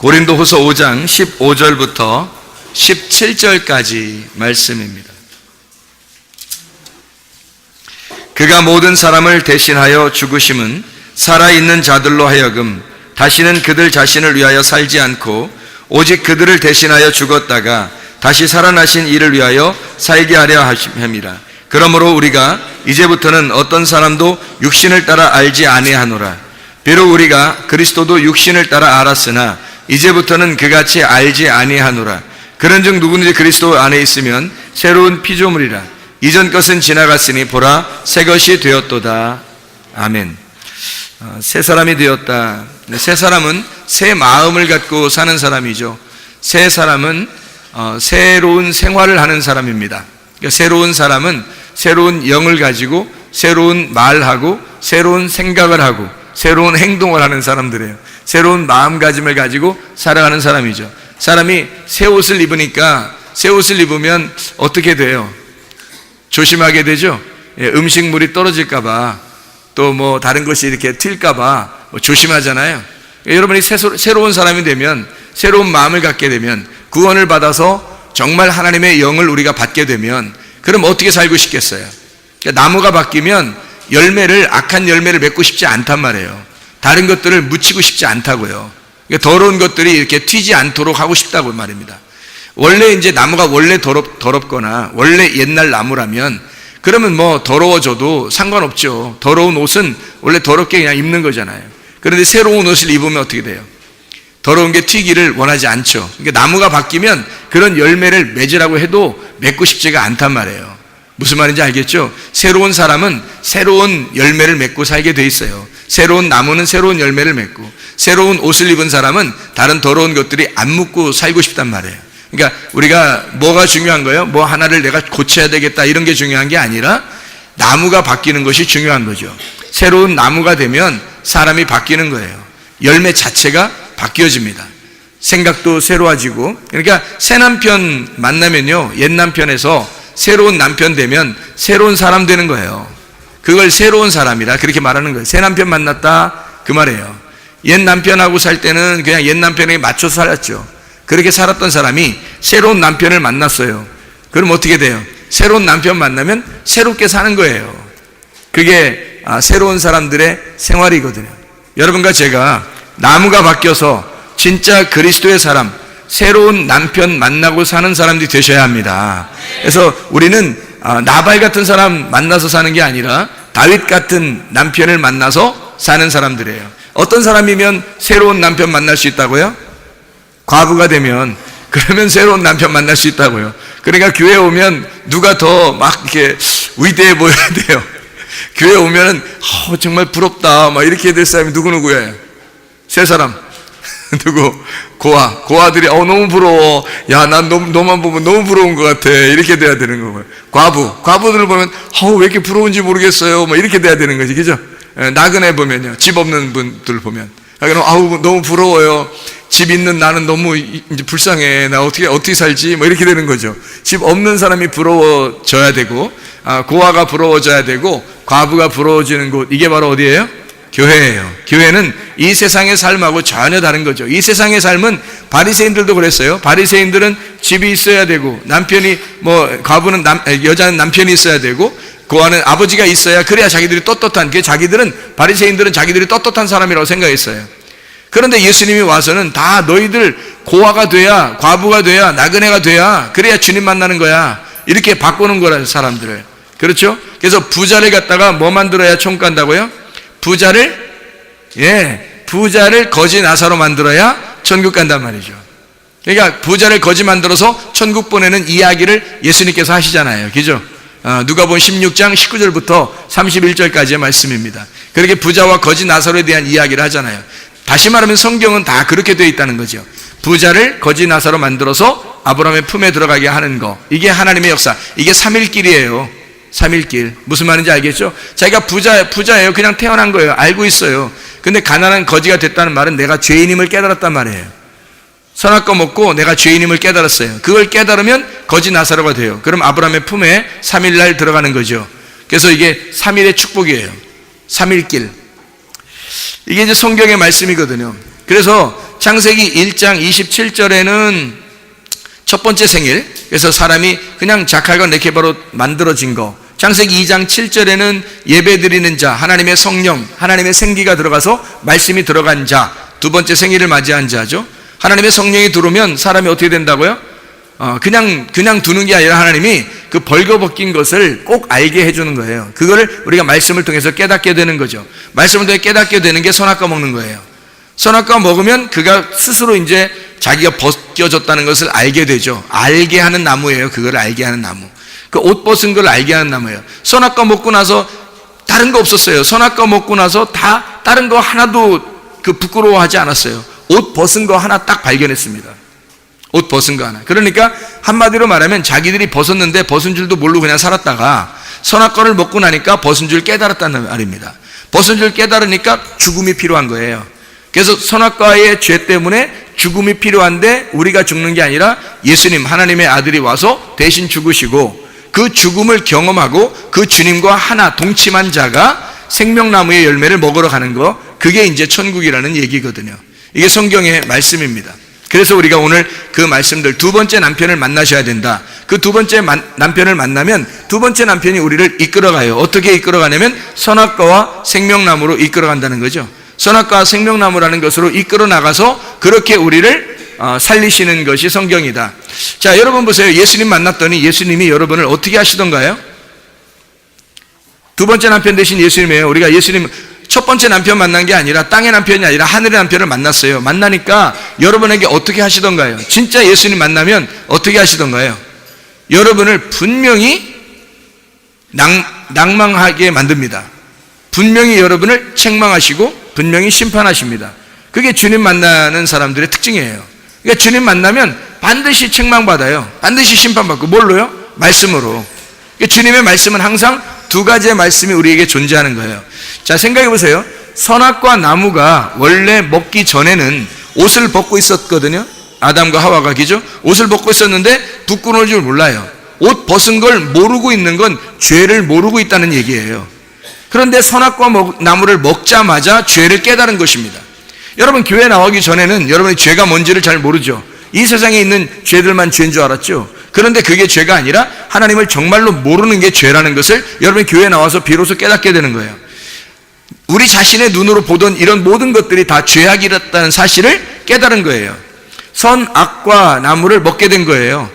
고린도후서 5장 15절부터 17절까지 말씀입니다. 그가 모든 사람을 대신하여 죽으심은 살아있는 자들로 하여금 다시는 그들 자신을 위하여 살지 않고 오직 그들을 대신하여 죽었다가 다시 살아나신 이를 위하여 살게 하려 함이라. 그러므로 우리가 이제부터는 어떤 사람도 육신을 따라 알지 아니하노라. 비록 우리가 그리스도도 육신을 따라 알았으나 이제부터는 그같이 알지 아니하노라. 그런즉 누구든지 그리스도 안에 있으면 새로운 피조물이라. 이전 것은 지나갔으니 보라 새 것이 되었도다. 아멘. 새 사람이 되었다. 새 사람은 새 마음을 갖고 사는 사람이죠. 새 사람은 새로운 생활을 하는 사람입니다. 그러니까 새로운 사람은 새로운 영을 가지고 새로운 말하고 새로운 생각을 하고 새로운 행동을 하는 사람들이에요. 새로운 마음가짐을 가지고 살아가는 사람이죠. 사람이 새 옷을 입으니까 새 옷을 입으면 어떻게 돼요? 조심하게 되죠. 음식물이 떨어질까봐 또 뭐 다른 것이 이렇게 튈까봐 조심하잖아요. 여러분이 새로운 사람이 되면, 새로운 마음을 갖게 되면, 구원을 받아서 정말 하나님의 영을 우리가 받게 되면 그럼 어떻게 살고 싶겠어요? 그러니까 나무가 바뀌면 악한 열매를 맺고 싶지 않단 말이에요. 다른 것들을 묻히고 싶지 않다고요. 그러니까 더러운 것들이 이렇게 튀지 않도록 하고 싶다고 말입니다. 원래 이제 나무가 원래 더럽거나 원래 옛날 나무라면 그러면 뭐 더러워져도 상관없죠. 더러운 옷은 원래 더럽게 그냥 입는 거잖아요. 그런데 새로운 옷을 입으면 어떻게 돼요? 더러운 게 튀기를 원하지 않죠. 그러니까 나무가 바뀌면 그런 열매를 맺으라고 해도 맺고 싶지가 않단 말이에요. 무슨 말인지 알겠죠? 새로운 사람은 새로운 열매를 맺고 살게 돼 있어요. 새로운 나무는 새로운 열매를 맺고, 새로운 옷을 입은 사람은 다른 더러운 것들이 안 묻고 살고 싶단 말이에요. 그러니까 우리가 뭐가 중요한 거예요? 뭐 하나를 내가 고쳐야 되겠다 이런 게 중요한 게 아니라 나무가 바뀌는 것이 중요한 거죠. 새로운 나무가 되면 사람이 바뀌는 거예요. 열매 자체가 바뀌어집니다. 생각도 새로워지고. 그러니까 새 남편 만나면요, 옛 남편에서 새로운 남편 되면 새로운 사람 되는 거예요. 그걸 새로운 사람이라 그렇게 말하는 거예요. 새 남편 만났다 그 말이에요. 옛 남편하고 살 때는 그냥 옛 남편에게 맞춰서 살았죠. 그렇게 살았던 사람이 새로운 남편을 만났어요. 그럼 어떻게 돼요? 새로운 남편 만나면 새롭게 사는 거예요. 그게 새로운 사람들의 생활이거든요. 여러분과 제가 나무가 바뀌어서 진짜 그리스도의 사람, 새로운 남편 만나고 사는 사람들이 되셔야 합니다. 그래서 우리는 나발 같은 사람 만나서 사는 게 아니라 다윗 같은 남편을 만나서 사는 사람들이에요. 어떤 사람이면 새로운 남편 만날 수 있다고요? 과부가 되면, 그러면 새로운 남편 만날 수 있다고요. 그러니까 교회 오면 누가 더 막 이렇게 위대해 보여야 돼요. 교회 오면은 정말 부럽다 막 이렇게 될 사람이 누구예요? 세 사람. 누구? 고아들이 너무 부러워. 야, 난 너만 보면 너무 부러운 것 같아. 이렇게 돼야 되는 거고요. 과부들을 보면 왜 이렇게 부러운지 모르겠어요. 뭐 이렇게 돼야 되는 거지, 그죠? 나그네 보면요, 집 없는 분들 보면 너무 부러워요. 집 있는 나는 너무 이제 불쌍해. 나 어떻게 살지? 뭐 이렇게 되는 거죠. 집 없는 사람이 부러워져야 되고, 고아가 부러워져야 되고, 과부가 부러워지는 곳, 이게 바로 어디예요? 교회예요. 교회는 이 세상의 삶하고 전혀 다른 거죠. 이 세상의 삶은 바리새인들도 그랬어요. 바리새인들은 집이 있어야 되고, 남편이 과부는 여자는 남편이 있어야 되고, 고아는 아버지가 있어야 그래야 자기들이 떳떳한, 바리새인들은 자기들이 떳떳한 사람이라고 생각했어요. 그런데 예수님이 와서는 다 너희들 고아가 돼야, 과부가 돼야, 나그네가 돼야, 그래야 주님 만나는 거야, 이렇게 바꾸는 거라는 사람들을. 그렇죠? 그래서 부자를 갖다가 뭐 만들어야 천국 간다고요? 부자를 거지 나사로 만들어야 천국 간단 말이죠. 그러니까 부자를 거지 만들어서 천국 보내는 이야기를 예수님께서 하시잖아요. 그죠? 누가복음 16장 19절부터 31절까지의 말씀입니다. 그렇게 부자와 거지 나사로에 대한 이야기를 하잖아요. 다시 말하면 성경은 다 그렇게 되어 있다는 거죠. 부자를 거지 나사로 만들어서 아브라함의 품에 들어가게 하는 거, 이게 하나님의 역사, 이게 3일길이에요. 3일길. 무슨 말인지 알겠죠? 자기가 부자예요. 그냥 태어난 거예요. 알고 있어요. 근데 가난한 거지가 됐다는 말은 내가 죄인임을 깨달았단 말이에요. 선악과 먹고 내가 죄인임을 깨달았어요. 그걸 깨달으면 거지 나사로가 돼요. 그럼 아브라함의 품에 3일날 들어가는 거죠. 그래서 이게 3일의 축복이에요. 3일길. 이게 이제 성경의 말씀이거든요. 그래서 창세기 1장 27절에는 첫 번째 생일, 그래서 사람이 그냥 자칼과 네케바로 만들어진 거. 창세기 2장 7절에는 예배드리는 자, 하나님의 성령, 하나님의 생기가 들어가서 말씀이 들어간 자, 두 번째 생일을 맞이한 자죠. 하나님의 성령이 들어오면 사람이 어떻게 된다고요? 그냥 두는 게 아니라 하나님이 그 벌거벗긴 것을 꼭 알게 해주는 거예요. 그거를 우리가 말씀을 통해서 깨닫게 되는 거죠. 말씀을 통해 깨닫게 되는 게 선악과 먹는 거예요. 선악과 먹으면 그가 스스로 이제 자기가 벗겨졌다는 것을 알게 되죠. 알게 하는 나무예요. 그걸 알게 하는 나무. 그 옷 벗은 걸 알게 하는 나무예요. 선악과 먹고 나서 다른 거 없었어요. 선악과 먹고 나서 다 다른 거 하나도 부끄러워하지 않았어요. 옷 벗은 거 하나 딱 발견했습니다. 옷 벗은 거 하나. 그러니까 한마디로 말하면 자기들이 벗었는데 벗은 줄도 모르고 그냥 살았다가 선악과를 먹고 나니까 벗은 줄 깨달았다는 말입니다. 벗은 줄 깨달으니까 죽음이 필요한 거예요. 그래서 선악과의 죄 때문에 죽음이 필요한데 우리가 죽는 게 아니라 예수님, 하나님의 아들이 와서 대신 죽으시고 그 죽음을 경험하고 그 주님과 하나 동침한 자가 생명나무의 열매를 먹으러 가는 거, 그게 이제 천국이라는 얘기거든요. 이게 성경의 말씀입니다. 그래서 우리가 오늘 그 말씀들, 두 번째 남편을 만나셔야 된다. 그 두 번째 남편을 만나면 두 번째 남편이 우리를 이끌어가요. 어떻게 이끌어가냐면 선악과와 생명나무로 이끌어간다는 거죠. 선악과 생명나무라는 것으로 이끌어 나가서 그렇게 우리를 살리시는 것이 성경이다. 자, 여러분 보세요. 예수님 만났더니 예수님이 여러분을 어떻게 하시던가요? 두 번째 남편 되신 예수님이에요. 우리가 예수님 첫 번째 남편 만난 게 아니라 땅의 남편이 아니라 하늘의 남편을 만났어요. 만나니까 여러분에게 어떻게 하시던가요? 진짜 예수님 만나면 어떻게 하시던가요? 여러분을 분명히 낭망하게 만듭니다. 분명히 여러분을 책망하시고 분명히 심판하십니다. 그게 주님 만나는 사람들의 특징이에요. 그러니까 주님 만나면 반드시 책망받아요. 반드시 심판받고. 뭘로요? 말씀으로. 그러니까 주님의 말씀은 항상 두 가지의 말씀이 우리에게 존재하는 거예요. 자, 생각해 보세요. 선악과 나무가 원래 먹기 전에는 옷을 벗고 있었거든요. 아담과 하와가, 그죠? 옷을 벗고 있었는데 부끄러울 줄 몰라요. 옷 벗은 걸 모르고 있는 건 죄를 모르고 있다는 얘기예요. 그런데 선악과 나무를 먹자마자 죄를 깨달은 것입니다. 여러분, 교회 나오기 전에는 여러분이 죄가 뭔지를 잘 모르죠. 이 세상에 있는 죄들만 죄인 줄 알았죠. 그런데 그게 죄가 아니라 하나님을 정말로 모르는 게 죄라는 것을 여러분이 교회에 나와서 비로소 깨닫게 되는 거예요. 우리 자신의 눈으로 보던 이런 모든 것들이 다 죄악이었다는 사실을 깨달은 거예요. 선악과 나무를 먹게 된 거예요.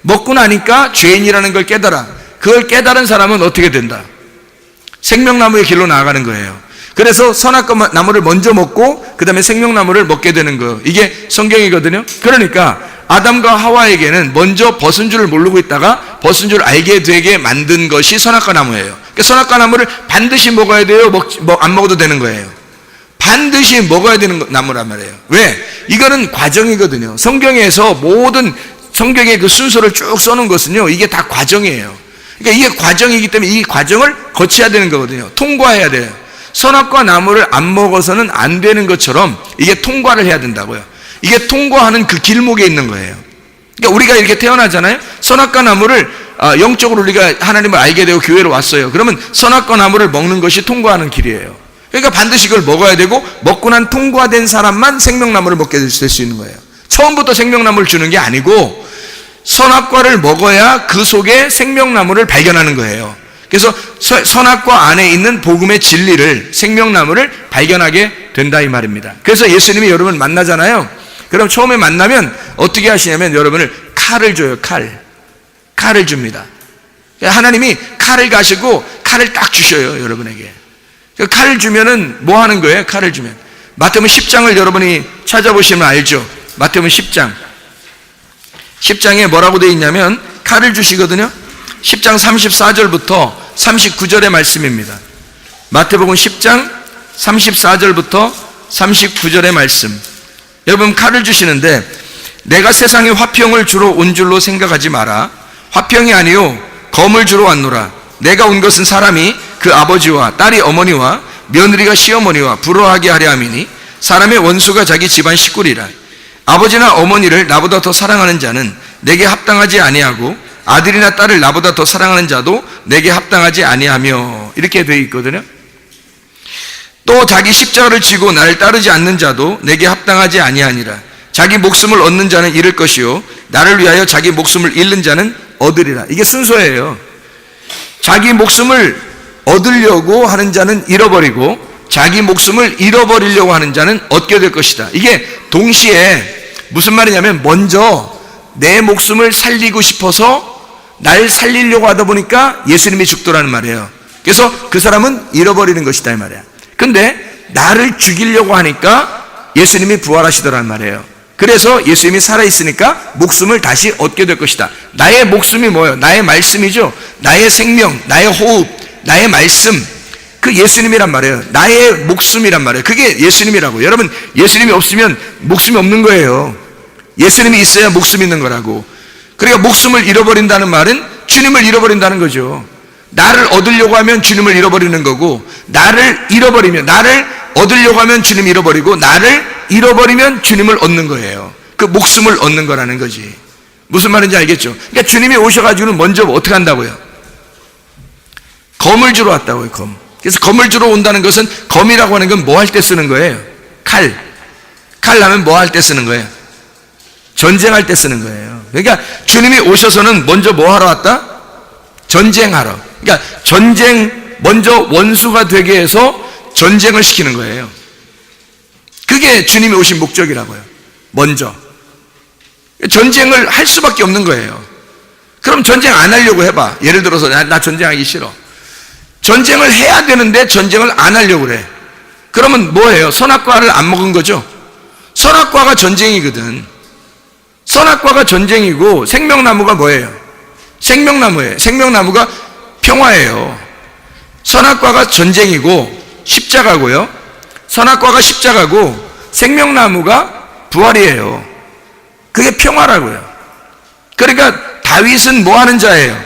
먹고 나니까 죄인이라는 걸 깨달아. 그걸 깨달은 사람은 어떻게 된다? 생명나무의 길로 나아가는 거예요. 그래서 선악과 나무를 먼저 먹고 그 다음에 생명나무를 먹게 되는 거예요. 이게 성경이거든요. 그러니까 아담과 하와에게는 먼저 벗은 줄을 모르고 있다가 벗은 줄 알게 되게 만든 것이 선악과 나무예요. 그러니까 선악과 나무를 반드시 먹어야 돼요? 안 먹어도 되는 거예요? 반드시 먹어야 되는 나무란 말이에요. 왜? 이거는 과정이거든요. 성경에서 모든 성경의 그 순서를 쭉 써놓은 것은요, 이게 다 과정이에요. 그러니까 이게 과정이기 때문에 이 과정을 거쳐야 되는 거거든요. 통과해야 돼요. 선악과 나무를 안 먹어서는 안 되는 것처럼 이게 통과를 해야 된다고요. 이게 통과하는 그 길목에 있는 거예요. 그러니까 우리가 이렇게 태어나잖아요. 선악과 나무를 영적으로 우리가 하나님을 알게 되고 교회로 왔어요. 그러면 선악과 나무를 먹는 것이 통과하는 길이에요. 그러니까 반드시 그걸 먹어야 되고, 먹고 난 통과된 사람만 생명나무를 먹게 될 수 있는 거예요. 처음부터 생명나무를 주는 게 아니고 선악과를 먹어야 그 속에 생명나무를 발견하는 거예요. 그래서 선악과 안에 있는 복음의 진리를, 생명나무를 발견하게 된다 이 말입니다. 그래서 예수님이 여러분 만나잖아요. 그럼 처음에 만나면 어떻게 하시냐면 여러분을 칼을 줘요. 칼을 줍니다. 하나님이 칼을 가시고 칼을 딱 주셔요. 여러분에게. 칼을 주면은 뭐 하는 거예요? 칼을 주면 마태복음 10장을 여러분이 찾아보시면 알죠. 마태복음 10장에 뭐라고 되어 있냐면 칼을 주시거든요. 10장 34절부터 39절의 말씀입니다. 마태복음 10장 34절부터 39절의 말씀. 여러분, 칼을 주시는데 내가 세상에 화평을 주러 온 줄로 생각하지 마라. 화평이 아니요 검을 주러 왔노라. 내가 온 것은 사람이 그 아버지와 딸이 어머니와 며느리가 시어머니와 부러워하게 하려 함이니 사람의 원수가 자기 집안 식구리라. 아버지나 어머니를 나보다 더 사랑하는 자는 내게 합당하지 아니하고 아들이나 딸을 나보다 더 사랑하는 자도 내게 합당하지 아니하며, 이렇게 되어 있거든요. 또 자기 십자가를 지고 나를 따르지 않는 자도 내게 합당하지 아니하니라. 자기 목숨을 얻는 자는 잃을 것이요 나를 위하여 자기 목숨을 잃는 자는 얻으리라. 이게 순서예요. 자기 목숨을 얻으려고 하는 자는 잃어버리고 자기 목숨을 잃어버리려고 하는 자는 얻게 될 것이다. 이게 동시에 무슨 말이냐면 먼저 내 목숨을 살리고 싶어서 날 살리려고 하다 보니까 예수님이 죽더라는 말이에요. 그래서 그 사람은 잃어버리는 것이다 이 말이야. 근데 나를 죽이려고 하니까 예수님이 부활하시더라는 말이에요. 그래서 예수님이 살아있으니까 목숨을 다시 얻게 될 것이다. 나의 목숨이 뭐예요? 나의 말씀이죠. 나의 생명, 나의 호흡, 나의 말씀, 그 예수님이란 말이에요. 나의 목숨이란 말이에요. 그게 예수님이라고. 여러분, 예수님이 없으면 목숨이 없는 거예요. 예수님이 있어야 목숨이 있는 거라고. 그러니까 목숨을 잃어버린다는 말은 주님을 잃어버린다는 거죠. 나를 얻으려고 하면 주님을 잃어버리는 거고, 나를 잃어버리면, 나를 얻으려고 하면 주님 잃어버리고, 나를 잃어버리면 주님을 얻는 거예요. 그 목숨을 얻는 거라는 거지. 무슨 말인지 알겠죠? 그러니까 주님이 오셔가지고는 먼저 어떻게 한다고요? 검을 주러 왔다고요, 검. 그래서 검을 주러 온다는 것은, 검이라고 하는 건 뭐 할 때 쓰는 거예요? 칼. 칼 하면 뭐 할 때 쓰는 거예요? 전쟁할 때 쓰는 거예요. 그러니까 주님이 오셔서는 먼저 뭐 하러 왔다? 전쟁하러. 그러니까 전쟁, 먼저 원수가 되게 해서 전쟁을 시키는 거예요. 그게 주님이 오신 목적이라고요. 먼저. 전쟁을 할 수밖에 없는 거예요. 그럼 전쟁 안 하려고 해봐. 예를 들어서 나 전쟁하기 싫어. 전쟁을 해야 되는데 전쟁을 안 하려고 그래. 그러면 뭐예요? 선악과를 안 먹은 거죠? 선악과가 전쟁이거든. 선악과가 전쟁이고 생명나무가 뭐예요? 생명나무예요. 생명나무가 평화예요. 선악과가 전쟁이고 십자가고요. 선악과가 십자가고 생명나무가 부활이에요. 그게 평화라고요. 그러니까 다윗은 뭐 하는 자예요?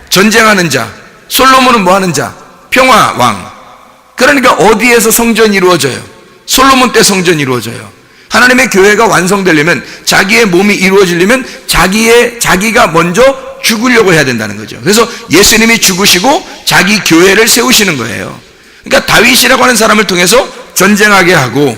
전쟁하는 자. 솔로몬은 뭐 하는 자? 평화왕. 그러니까 어디에서 성전이 이루어져요? 솔로몬 때 성전이 이루어져요. 하나님의 교회가 완성되려면, 자기의 몸이 이루어지려면 자기가 먼저 죽으려고 해야 된다는 거죠. 그래서 예수님이 죽으시고 자기 교회를 세우시는 거예요. 그러니까 다윗이라고 하는 사람을 통해서 전쟁하게 하고,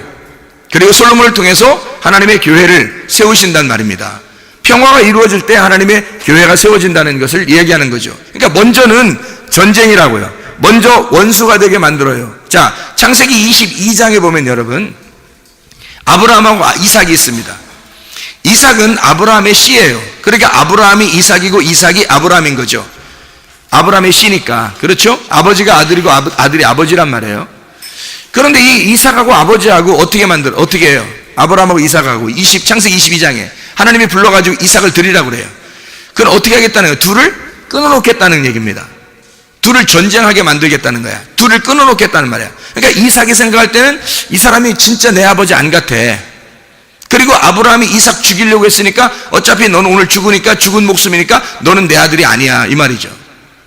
그리고 솔로몬을 통해서 하나님의 교회를 세우신단 말입니다. 평화가 이루어질 때 하나님의 교회가 세워진다는 것을 이야기하는 거죠. 그러니까 먼저는 전쟁이라고요. 먼저 원수가 되게 만들어요. 자, 창세기 22장에 보면 여러분, 아브라함하고 이삭이 있습니다. 이삭은 아브라함의 씨예요. 그러니까 아브라함이 이삭이고 이삭이 아브라함인 거죠. 아브라함의 씨니까. 그렇죠? 아버지가 아들이고 아들이 아버지란 말이에요. 그런데 이 이삭하고 아버지하고 어떻게 해요? 아브라함하고 이삭하고 창세기 22장에 하나님이 불러가지고 이삭을 드리라고 그래요. 그건 어떻게 하겠다는 거예요? 둘을 끊어놓겠다는 얘기입니다. 둘을 전쟁하게 만들겠다는 거야. 둘을 끊어놓겠다는 말이야. 그러니까 이삭이 생각할 때는 이 사람이 진짜 내 아버지 안 같아. 그리고 아브라함이 이삭 죽이려고 했으니까 어차피 너는 오늘 죽으니까, 죽은 목숨이니까 너는 내 아들이 아니야 이 말이죠.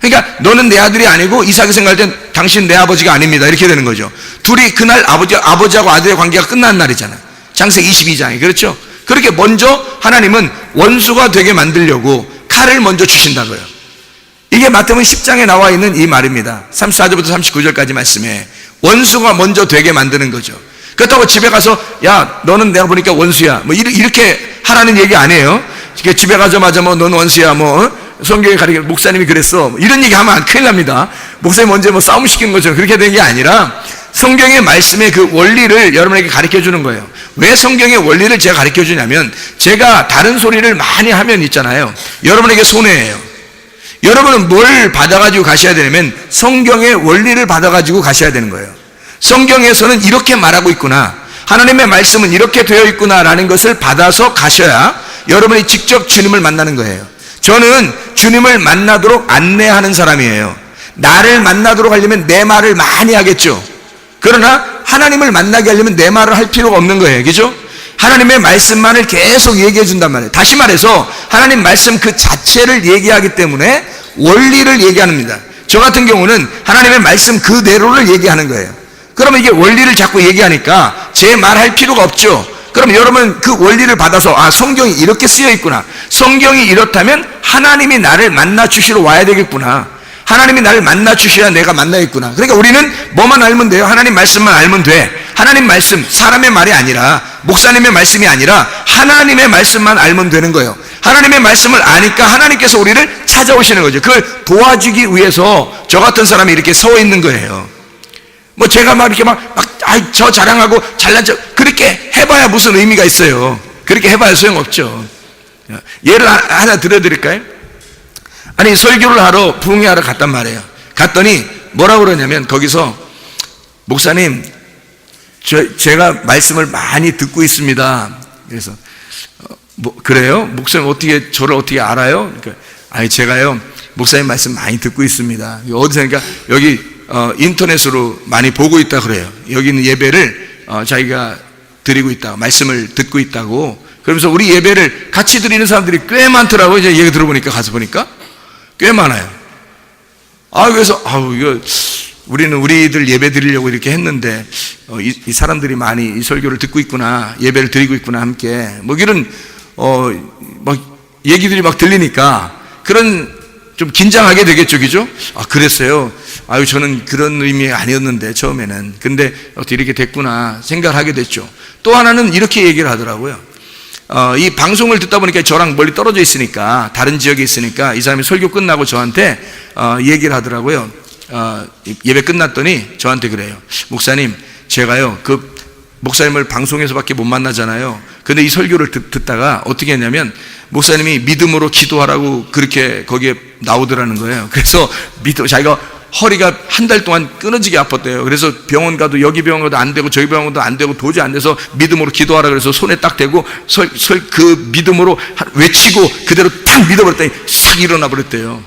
그러니까 너는 내 아들이 아니고 이삭이 생각할 땐 당신 내 아버지가 아닙니다 이렇게 되는 거죠. 둘이 그날 아버지하고 아들의 관계가 끝난 날이잖아요. 창세기 22장에. 그렇죠? 그렇게 먼저 하나님은 원수가 되게 만들려고 칼을 먼저 주신다고요. 이게 마태복음 10장에 나와 있는 이 말입니다. 34절부터 39절까지 말씀에 원수가 먼저 되게 만드는 거죠. 그렇다고 집에 가서 야 너는 내가 보니까 원수야 뭐 이렇게 하라는 얘기 아니에요. 집에 가자마자 뭐 너는 원수야 뭐 성경에 가르쳐 목사님이 그랬어 뭐 이런 얘기 하면 큰일 납니다. 목사님 먼저 뭐 싸움 시키는 것처럼 그렇게 되는 게 아니라 성경의 말씀의 그 원리를 여러분에게 가르쳐 주는 거예요. 왜 성경의 원리를 제가 가르쳐 주냐면, 제가 다른 소리를 많이 하면 있잖아요, 여러분에게 손해예요. 여러분은 뭘 받아가지고 가셔야 되냐면 성경의 원리를 받아가지고 가셔야 되는 거예요. 성경에서는 이렇게 말하고 있구나, 하나님의 말씀은 이렇게 되어 있구나라는 것을 받아서 가셔야 여러분이 직접 주님을 만나는 거예요. 저는 주님을 만나도록 안내하는 사람이에요. 나를 만나도록 하려면 내 말을 많이 하겠죠. 그러나 하나님을 만나게 하려면 내 말을 할 필요가 없는 거예요. 그죠? 하나님의 말씀만을 계속 얘기해 준단 말이에요. 다시 말해서 하나님 말씀 그 자체를 얘기하기 때문에 원리를 얘기합니다. 저 같은 경우는 하나님의 말씀 그대로를 얘기하는 거예요. 그러면 이게 원리를 자꾸 얘기하니까 제 말 할 필요가 없죠. 그럼 여러분 그 원리를 받아서 성경이 이렇게 쓰여 있구나, 성경이 이렇다면 하나님이 나를 만나 주시러 와야 되겠구나, 하나님이 나를 만나 주셔야 내가 만나겠구나. 그러니까 우리는 뭐만 알면 돼요? 하나님 말씀만 알면 돼. 하나님 말씀, 사람의 말이 아니라, 목사님의 말씀이 아니라 하나님의 말씀만 알면 되는 거예요. 하나님의 말씀을 아니까 하나님께서 우리를 찾아오시는 거죠. 그걸 도와주기 위해서 저 같은 사람이 이렇게 서 있는 거예요. 뭐 제가 막 이렇게 저 자랑하고 잘난 척 그렇게 해봐야 무슨 의미가 있어요. 그렇게 해봐야 소용없죠. 예를 하나 들어드릴까요? 아니, 설교를 하러 부흥회 하러 갔단 말이에요. 갔더니 뭐라고 그러냐면 거기서, 목사님, 제가 말씀을 많이 듣고 있습니다. 그래서 그래요? 목사님 저를 어떻게 알아요? 그러니까, 아니, 제가요 목사님 말씀 많이 듣고 있습니다. 어디서? 그러니까 여기 인터넷으로 많이 보고 있다 그래요. 여기 있는 예배를 자기가 드리고 있다, 말씀을 듣고 있다고. 그러면서 우리 예배를 같이 드리는 사람들이 꽤 많더라고요. 이제 얘기 들어보니까, 가서 보니까 꽤 많아요. 그래서 이거 우리는 우리들 예배 드리려고 이렇게 했는데 이 사람들이 많이 이 설교를 듣고 있구나, 예배를 드리고 있구나, 함께 뭐 이런 막 얘기들이 막 들리니까 그런 좀 긴장하게 되겠죠, 그죠? 그랬어요. 저는 그런 의미 아니었는데 처음에는. 근데 어떻게 이렇게 됐구나 생각을 하게 됐죠. 또 하나는 이렇게 얘기를 하더라고요. 이 방송을 듣다 보니까 저랑 멀리 떨어져 있으니까, 다른 지역에 있으니까 이 사람이 설교 끝나고 저한테 얘기를 하더라고요. 예배 끝났더니 저한테 그래요. 목사님, 제가요 그 목사님을 방송에서밖에 못 만나잖아요. 근데 이 설교를 듣다가 어떻게 했냐면, 목사님이 믿음으로 기도하라고 그렇게 거기에 나오더라는 거예요. 그래서 자기가 허리가 한 달 동안 끊어지게 아팠대요. 그래서 병원 가도, 여기 병원 가도 안 되고 저기 병원 가도 안 되고 도저히 안 돼서 믿음으로 기도하라 그래서 손에 딱 대고 그 믿음으로 외치고 그대로 탁 믿어버렸더니 싹 일어나 버렸대요.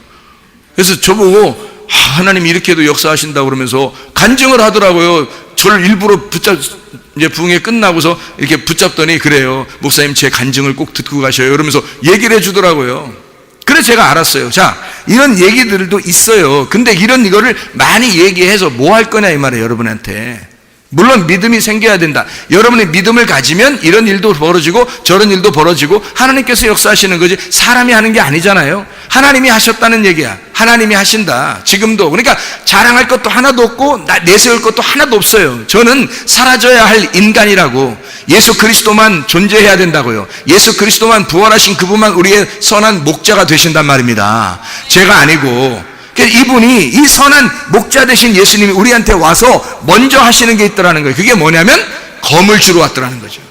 그래서 저보고 하나님이 이렇게도 역사하신다고 그러면서 간증을 하더라고요. 저를 일부러 이제 부흥회 끝나고서 이렇게 붙잡더니 그래요. 목사님, 제 간증을 꼭 듣고 가셔요. 이러면서 얘기를 해주더라고요. 그래서 제가 알았어요. 자, 이런 얘기들도 있어요. 근데 이거를 많이 얘기해서 뭐 할 거냐 이 말이에요, 여러분한테. 물론 믿음이 생겨야 된다. 여러분의 믿음을 가지면 이런 일도 벌어지고 저런 일도 벌어지고 하나님께서 역사하시는 거지, 사람이 하는 게 아니잖아요. 하나님이 하셨다는 얘기야. 하나님이 하신다, 지금도. 그러니까 자랑할 것도 하나도 없고 내세울 것도 하나도 없어요. 저는 사라져야 할 인간이라고, 예수 그리스도만 존재해야 된다고요. 예수 그리스도만, 부활하신 그분만 우리의 선한 목자가 되신단 말입니다. 제가 아니고. 이분이, 이 선한 목자 되신 예수님이 우리한테 와서 먼저 하시는 게 있더라는 거예요. 그게 뭐냐면 검을 주러 왔더라는 거죠.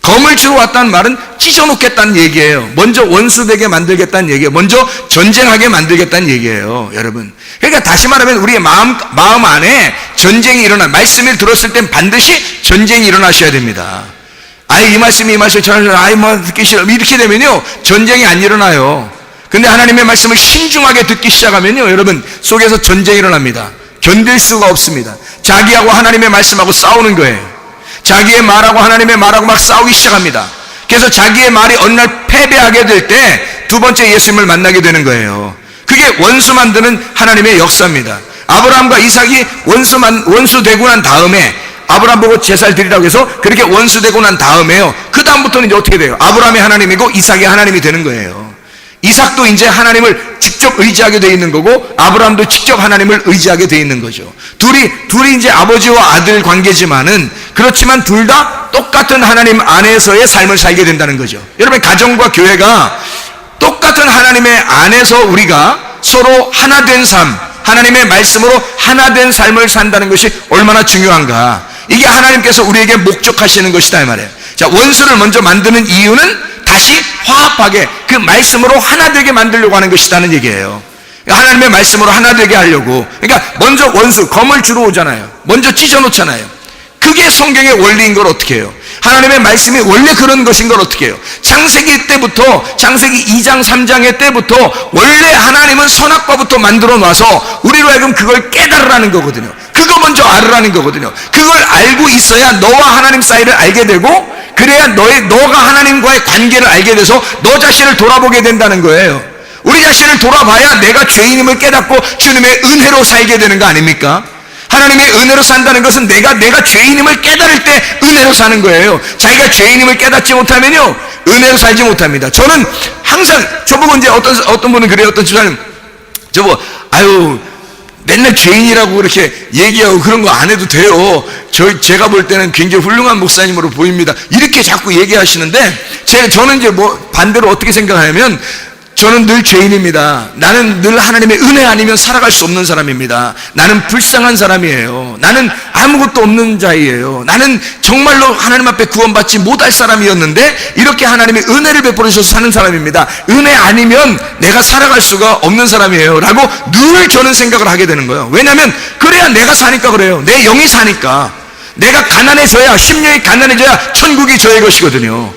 검을 주러 왔다는 말은 찢어놓겠다는 얘기예요. 먼저 원수되게 만들겠다는 얘기예요. 먼저 전쟁하게 만들겠다는 얘기예요, 여러분. 그러니까 다시 말하면 우리의 마음 안에 전쟁이 일어나, 말씀을 들었을 땐 반드시 전쟁이 일어나셔야 됩니다. 이 말씀이 저는 뭐 듣기 싫어, 이렇게 되면요 전쟁이 안 일어나요. 근데 하나님의 말씀을 신중하게 듣기 시작하면요, 여러분, 속에서 전쟁이 일어납니다. 견딜 수가 없습니다. 자기하고 하나님의 말씀하고 싸우는 거예요. 자기의 말하고 하나님의 말하고 막 싸우기 시작합니다. 그래서 자기의 말이 어느 날 패배하게 될 때 두 번째 예수님을 만나게 되는 거예요. 그게 원수 만드는 하나님의 역사입니다. 아브라함과 이삭이 원수 되고 난 다음에, 아브라함 보고 제사를 드리라고 해서 그렇게 원수 되고 난 다음에요, 그 다음부터는 이제 어떻게 돼요? 아브라함이 하나님이고 이삭이 하나님이 되는 거예요. 이삭도 이제 하나님을 직접 의지하게 되어 있는 거고, 아브라함도 직접 하나님을 의지하게 되어 있는 거죠. 둘이 이제 아버지와 아들 관계지만은, 그렇지만 둘 다 똑같은 하나님 안에서의 삶을 살게 된다는 거죠. 여러분, 가정과 교회가 똑같은 하나님의 안에서 우리가 서로 하나 된 삶, 하나님의 말씀으로 하나 된 삶을 산다는 것이 얼마나 중요한가. 이게 하나님께서 우리에게 목적하시는 것이다 이 말이에요. 자, 원수를 먼저 만드는 이유는 다시 화합하게, 그 말씀으로 하나 되게 만들려고 하는 것이라는 얘기예요. 하나님의 말씀으로 하나 되게 하려고. 그러니까 먼저 원수, 검을 주러 오잖아요. 먼저 찢어놓잖아요. 그게 성경의 원리인 걸 어떻게 해요? 하나님의 말씀이 원래 그런 것인 걸 어떻게 해요? 창세기 때부터, 창세기 2장 3장의 때부터 원래 하나님은 선악과부터 만들어 놔서 우리로 하여금 그걸 깨달으라는 거거든요. 그거 먼저 알으라는 거거든요. 그걸 알고 있어야 너와 하나님 사이를 알게 되고, 그래야 너가 하나님과의 관계를 알게 돼서 너 자신을 돌아보게 된다는 거예요. 우리 자신을 돌아봐야 내가 죄인임을 깨닫고 주님의 은혜로 살게 되는 거 아닙니까? 하나님의 은혜로 산다는 것은 내가 죄인임을 깨달을 때 은혜로 사는 거예요. 자기가 죄인임을 깨닫지 못하면요 은혜로 살지 못합니다. 저는 항상, 저보고 이제 어떤 분은 그래요. 어떤 집사님, 저보 아유 맨날 죄인이라고 그렇게 얘기하고 그런 거 안 해도 돼요. 제가 볼 때는 굉장히 훌륭한 목사님으로 보입니다. 이렇게 자꾸 얘기하시는데 저는 이제 뭐 반대로 어떻게 생각하냐면 저는 늘 죄인입니다. 나는 늘 하나님의 은혜 아니면 살아갈 수 없는 사람입니다. 나는 불쌍한 사람이에요. 나는 아무것도 없는 자이에요. 나는 정말로 하나님 앞에 구원받지 못할 사람이었는데 이렇게 하나님의 은혜를 베풀어 주셔서 사는 사람입니다. 은혜 아니면 내가 살아갈 수가 없는 사람이에요 라고 늘 저는 생각을 하게 되는 거예요. 왜냐하면 그래야 내가 사니까 그래요. 내 영이 사니까. 내가 가난해져야, 심령이 가난해져야 천국이 저의 것이거든요.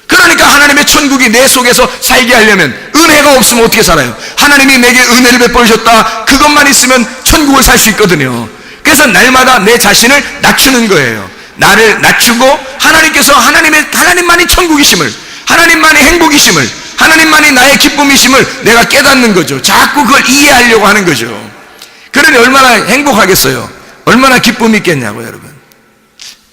그러니까 하나님의 천국이 내 속에서 살게 하려면 은혜가 없으면 어떻게 살아요? 하나님이 내게 은혜를 베풀어 주셨다, 그것만 있으면 천국을 살 수 있거든요. 그래서 날마다 내 자신을 낮추는 거예요. 나를 낮추고 하나님께서 하나님만이 천국이심을, 하나님만이 행복이심을, 하나님만이 나의 기쁨이심을 내가 깨닫는 거죠. 자꾸 그걸 이해하려고 하는 거죠. 그러니 얼마나 행복하겠어요? 얼마나 기쁨이 있겠냐고요, 여러분.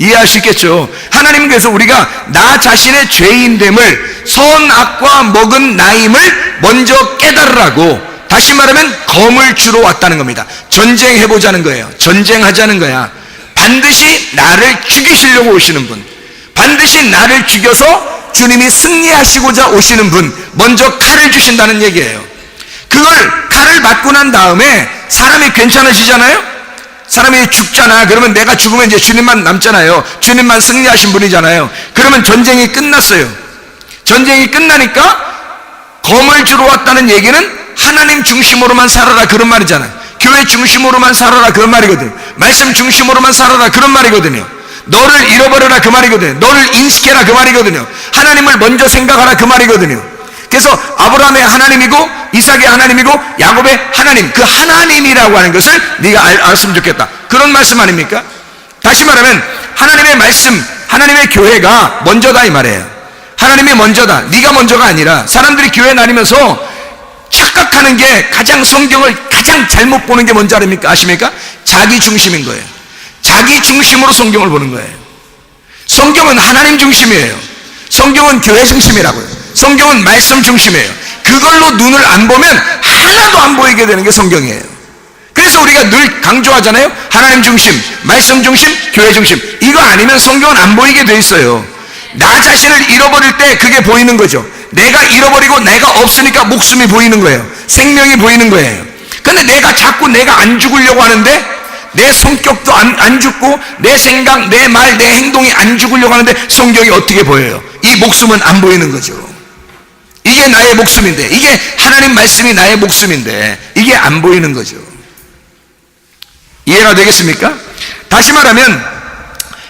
이해할 수 있겠죠. 하나님께서 우리가 나 자신의 죄인됨을, 선악과 먹은 나임을 먼저 깨달으라고, 다시 말하면 검을 주러 왔다는 겁니다. 전쟁해보자는 거예요. 전쟁하자는 거야. 반드시 나를 죽이시려고 오시는 분, 반드시 나를 죽여서 주님이 승리하시고자 오시는 분, 먼저 칼을 주신다는 얘기예요. 그걸 칼을 맞고 난 다음에 사람이 괜찮아지잖아요. 사람이 죽잖아. 그러면 내가 죽으면 이제 주님만 남잖아요. 주님만 승리하신 분이잖아요. 그러면 전쟁이 끝났어요. 전쟁이 끝나니까 검을 주러 왔다는 얘기는 하나님 중심으로만 살아라, 그런 말이잖아요. 교회 중심으로만 살아라, 그런 말이거든요. 말씀 중심으로만 살아라, 그런 말이거든요. 너를 잃어버려라, 그 말이거든요. 너를 인식해라, 그 말이거든요. 하나님을 먼저 생각하라, 그 말이거든요. 그래서 아브라함의 하나님이고 이삭의 하나님이고 야곱의 하나님, 그 하나님이라고 하는 것을 네가 알았으면 좋겠다, 그런 말씀 아닙니까? 다시 말하면 하나님의 말씀, 하나님의 교회가 먼저다, 이 말이에요. 하나님이 먼저다. 네가 먼저가 아니라, 사람들이 교회 다니면서 착각하는 게, 가장 성경을 가장 잘못 보는 게 뭔지 아십니까? 자기 중심인 거예요. 자기 중심으로 성경을 보는 거예요. 성경은 하나님 중심이에요. 성경은 교회 중심이라고요. 성경은 말씀 중심이에요. 그걸로 눈을 안 보면 하나도 안 보이게 되는 게 성경이에요. 그래서 우리가 늘 강조하잖아요. 하나님 중심, 말씀 중심, 교회 중심. 이거 아니면 성경은 안 보이게 돼 있어요. 나 자신을 잃어버릴 때 그게 보이는 거죠. 내가 잃어버리고 내가 없으니까 목숨이 보이는 거예요. 생명이 보이는 거예요. 근데 내가 자꾸 내가 안 죽으려고 하는데, 내 성격도 안 죽고 내 생각, 내 말, 내 행동이 안 죽으려고 하는데 성경이 어떻게 보여요? 이 목숨은 안 보이는 거죠. 이게 나의 목숨인데, 이게 하나님 말씀이 나의 목숨인데 이게 안 보이는 거죠. 이해가 되겠습니까? 다시 말하면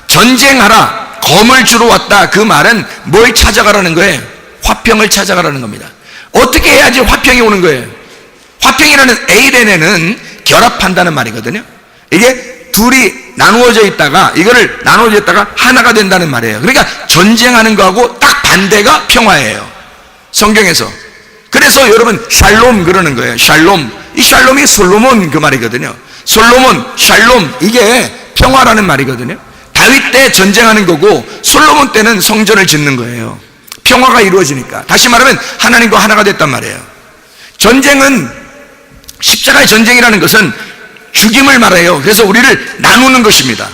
전쟁하라, 검을 주러 왔다, 그 말은 뭘 찾아가라는 거예요? 화평을 찾아가라는 겁니다. 어떻게 해야지 화평이 오는 거예요? 화평이라는 에이레네는 결합한다는 말이거든요. 이게 둘이 나누어져 있다가, 이거를 나누어져 있다가 하나가 된다는 말이에요. 그러니까 전쟁하는 거하고 딱 반대가 평화예요, 성경에서. 그래서 여러분 샬롬 그러는 거예요. 샬롬. 이 샬롬이 솔로몬 그 말이거든요. 솔로몬, 샬롬, 이게 평화라는 말이거든요. 다윗 때 전쟁하는 거고 솔로몬 때는 성전을 짓는 거예요. 평화가 이루어지니까. 다시 말하면 하나님과 하나가 됐단 말이에요. 전쟁은, 십자가의 전쟁이라는 것은 죽임을 말해요. 그래서 우리를 나누는 것입니다.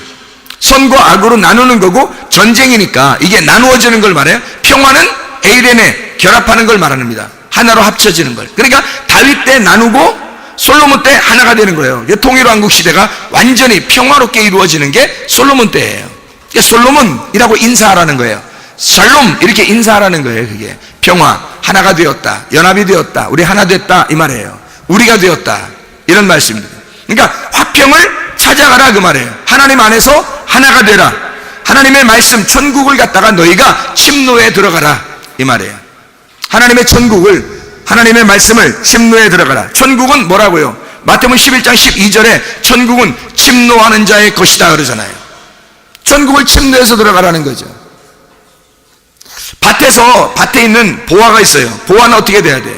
선과 악으로 나누는 거고, 전쟁이니까 이게 나누어지는 걸 말해요. 평화는 에이레네, 결합하는 걸 말합니다. 하나로 합쳐지는 걸. 그러니까 다윗 때 나누고 솔로몬 때 하나가 되는 거예요. 통일왕국 시대가 완전히 평화롭게 이루어지는 게 솔로몬 때예요. 솔로몬이라고 인사하라는 거예요. 샬롬 이렇게 인사하라는 거예요. 그게 평화, 하나가 되었다, 연합이 되었다, 우리 하나 됐다, 이 말이에요. 우리가 되었다, 이런 말씀입니다. 그러니까 화평을 찾아가라, 그 말이에요. 하나님 안에서 하나가 되라. 하나님의 말씀, 천국을 갖다가 너희가 침노에 들어가라, 이 말이에요. 하나님의 천국을, 하나님의 말씀을 침노에 들어가라. 천국은 뭐라고요? 마태복음 11장 12절에 천국은 침노하는 자의 것이다 그러잖아요. 천국을 침노해서 들어가라는 거죠. 밭에 있는 보화가 있어요. 보화는 어떻게 돼야 돼?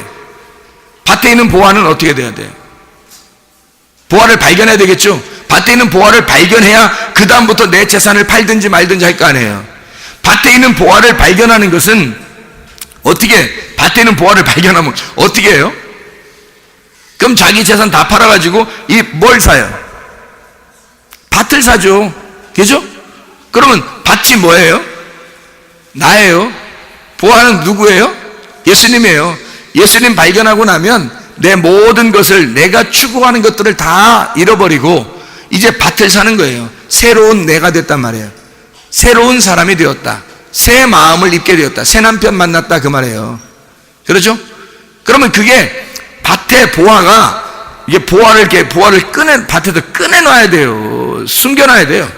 밭에 있는 보화는 어떻게 돼야 돼? 보화를 발견해야 되겠죠. 밭에 있는 보화를 발견해야 그 다음부터 내 재산을 팔든지 말든지 할 거 아니에요. 밭에 있는 보화를 발견하는 것은 어떻게, 밭에 있는 보화를 발견하면 어떻게 해요? 그럼 자기 재산 다 팔아가지고 이 뭘 사요? 밭을 사죠. 그죠? 그러면 밭이 뭐예요? 나예요. 보화는 누구예요? 예수님이에요. 예수님 발견하고 나면 내 모든 것을, 내가 추구하는 것들을 다 잃어버리고 이제 밭을 사는 거예요. 새로운 내가 됐단 말이에요. 새로운 사람이 되었다. 새 마음을 입게 되었다. 새 남편 만났다, 그 말이에요. 그렇죠? 그러면 그게 밭에 보화가, 이게 보화를 밭에서 꺼내놔야 돼요. 숨겨놔야 돼요.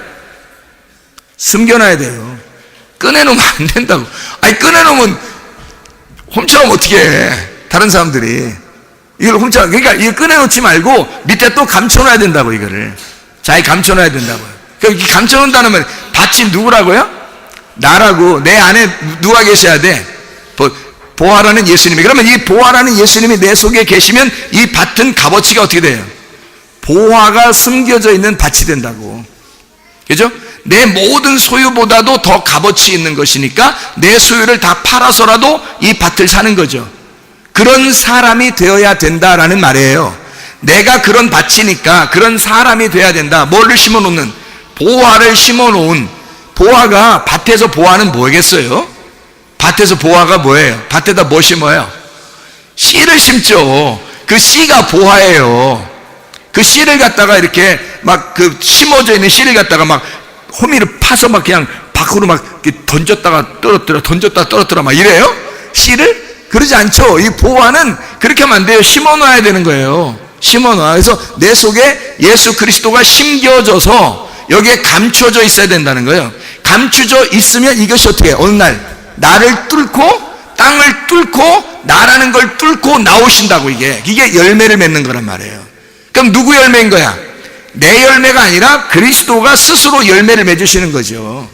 숨겨놔야 돼요. 꺼내놓으면 안 된다고. 아니, 꺼내놓으면 훔쳐오면 어떻게 해? 다른 사람들이. 이걸 그러니까 이거 꺼내놓지 말고 밑에 또 감춰놔야 된다고, 이거를. 잘 감춰놔야 된다고요. 그러니까 감춰놓는다는 말, 밭이 누구라고요? 나라고. 내 안에 누가 계셔야 돼? 보화라는 예수님이. 그러면 이 보화라는 예수님이 내 속에 계시면 이 밭은 값어치가 어떻게 돼요? 보화가 숨겨져 있는 밭이 된다고. 그죠? 내 모든 소유보다도 더 값어치 있는 것이니까 내 소유를 다 팔아서라도 이 밭을 사는 거죠. 그런 사람이 되어야 된다라는 말이에요. 내가 그런 밭이니까 그런 사람이 돼야 된다. 뭐를 심어놓는? 보화를 심어놓은. 보화가, 밭에서 보화는 뭐겠어요? 밭에서 보화가 뭐예요? 밭에다 뭐 심어요? 씨를 심죠. 그 씨가 보화예요. 그 씨를 갖다가 이렇게 막 그 심어져 있는 씨를 갖다가 막 호미를 파서 막 그냥 밖으로 막 던졌다가 떨어뜨려, 던졌다가 떨어뜨려 막 이래요? 씨를? 그러지 않죠. 이 보화는 그렇게 하면 안 돼요. 심어놔야 되는 거예요. 심어놔. 그래서 내 속에 예수 그리스도가 심겨져서 여기에 감춰져 있어야 된다는 거예요. 감춰져 있으면 이것이 어떻게 해요? 어느 날 나를 뚫고, 땅을 뚫고, 나라는 걸 뚫고 나오신다고. 이게 열매를 맺는 거란 말이에요. 그럼 누구 열매인 거야? 내 열매가 아니라 그리스도가 스스로 열매를 맺으시는 거죠.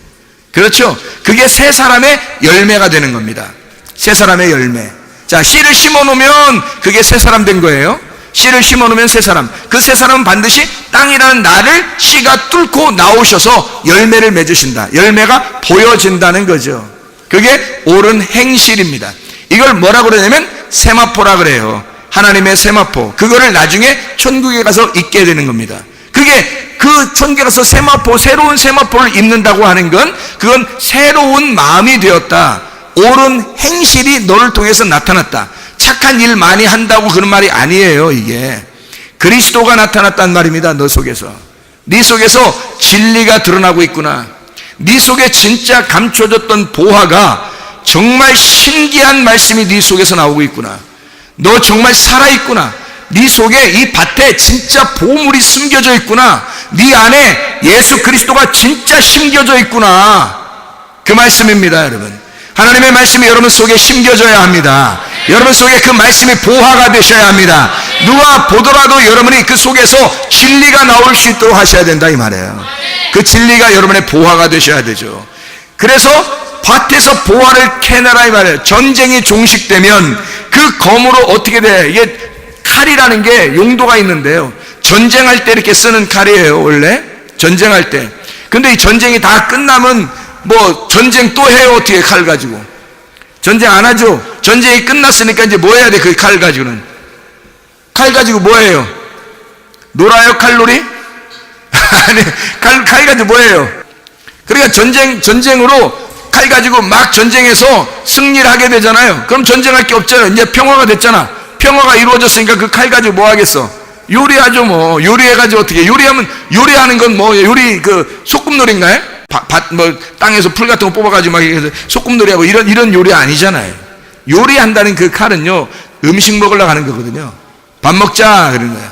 그렇죠? 그게 새 사람의 열매가 되는 겁니다. 새 사람의 열매. 자, 씨를 심어놓으면 그게 새 사람 된 거예요. 씨를 심어놓으면 새 사람. 그 새 사람은 반드시 땅이라는 나를 씨가 뚫고 나오셔서 열매를 맺으신다. 열매가 보여진다는 거죠. 그게 옳은 행실입니다. 이걸 뭐라고 그러냐면 세마포라 그래요. 하나님의 세마포. 그거를 나중에 천국에 가서 입게 되는 겁니다. 그게 그 천국에 가서 세마포, 새로운 세마포를 입는다고 하는 건 그건 새로운 마음이 되었다. 옳은 행실이 너를 통해서 나타났다. 착한 일 많이 한다고 그런 말이 아니에요. 이게 그리스도가 나타났단 말입니다. 너 속에서. 네 속에서 진리가 드러나고 있구나. 네 속에 진짜 감춰졌던 보화가 정말 신기한 말씀이 네 속에서 나오고 있구나. 너 정말 살아있구나. 네 속에 이 밭에 진짜 보물이 숨겨져 있구나. 네 안에 예수 그리스도가 진짜 심겨져 있구나. 그 말씀입니다, 여러분. 하나님의 말씀이 여러분 속에 심겨져야 합니다. 여러분 속에 그 말씀이 보화가 되셔야 합니다. 누가 보더라도 여러분이 그 속에서 진리가 나올 수 있도록 하셔야 된다, 이 말이에요. 그 진리가 여러분의 보화가 되셔야 되죠. 그래서 밭에서 보화를 캐내라, 이 말이에요. 전쟁이 종식되면 그 검으로 어떻게 돼? 이게 칼이라는 게 용도가 있는데요. 전쟁할 때 이렇게 쓰는 칼이에요, 원래. 전쟁할 때. 근데 이 전쟁이 다 끝나면 뭐 전쟁 또 해요, 어떻게 칼 가지고. 전쟁 안 하죠. 전쟁이 끝났으니까 이제 뭐 해야 돼, 그 칼 가지고는. 칼 가지고 뭐 해요? 놀아요, 칼놀이? 아니, 칼 가지고 뭐 해요? 그러니까 전쟁으로 칼 가지고 막 전쟁해서 승리를 하게 되잖아요. 그럼 전쟁할 게 없잖아요. 이제 평화가 됐잖아. 평화가 이루어졌으니까 그 칼 가지고 뭐 하겠어? 요리하죠, 뭐. 요리해가지고 어떻게. 요리하는 건 뭐, 요리, 소꿉놀이인가요? 땅에서 풀 같은 거 뽑아가지고 막 소꿉놀이하고 이런 요리 아니잖아요. 요리한다는 그 칼은요, 음식 먹으려고 하는 거거든요. 밥 먹자, 그런 거예요.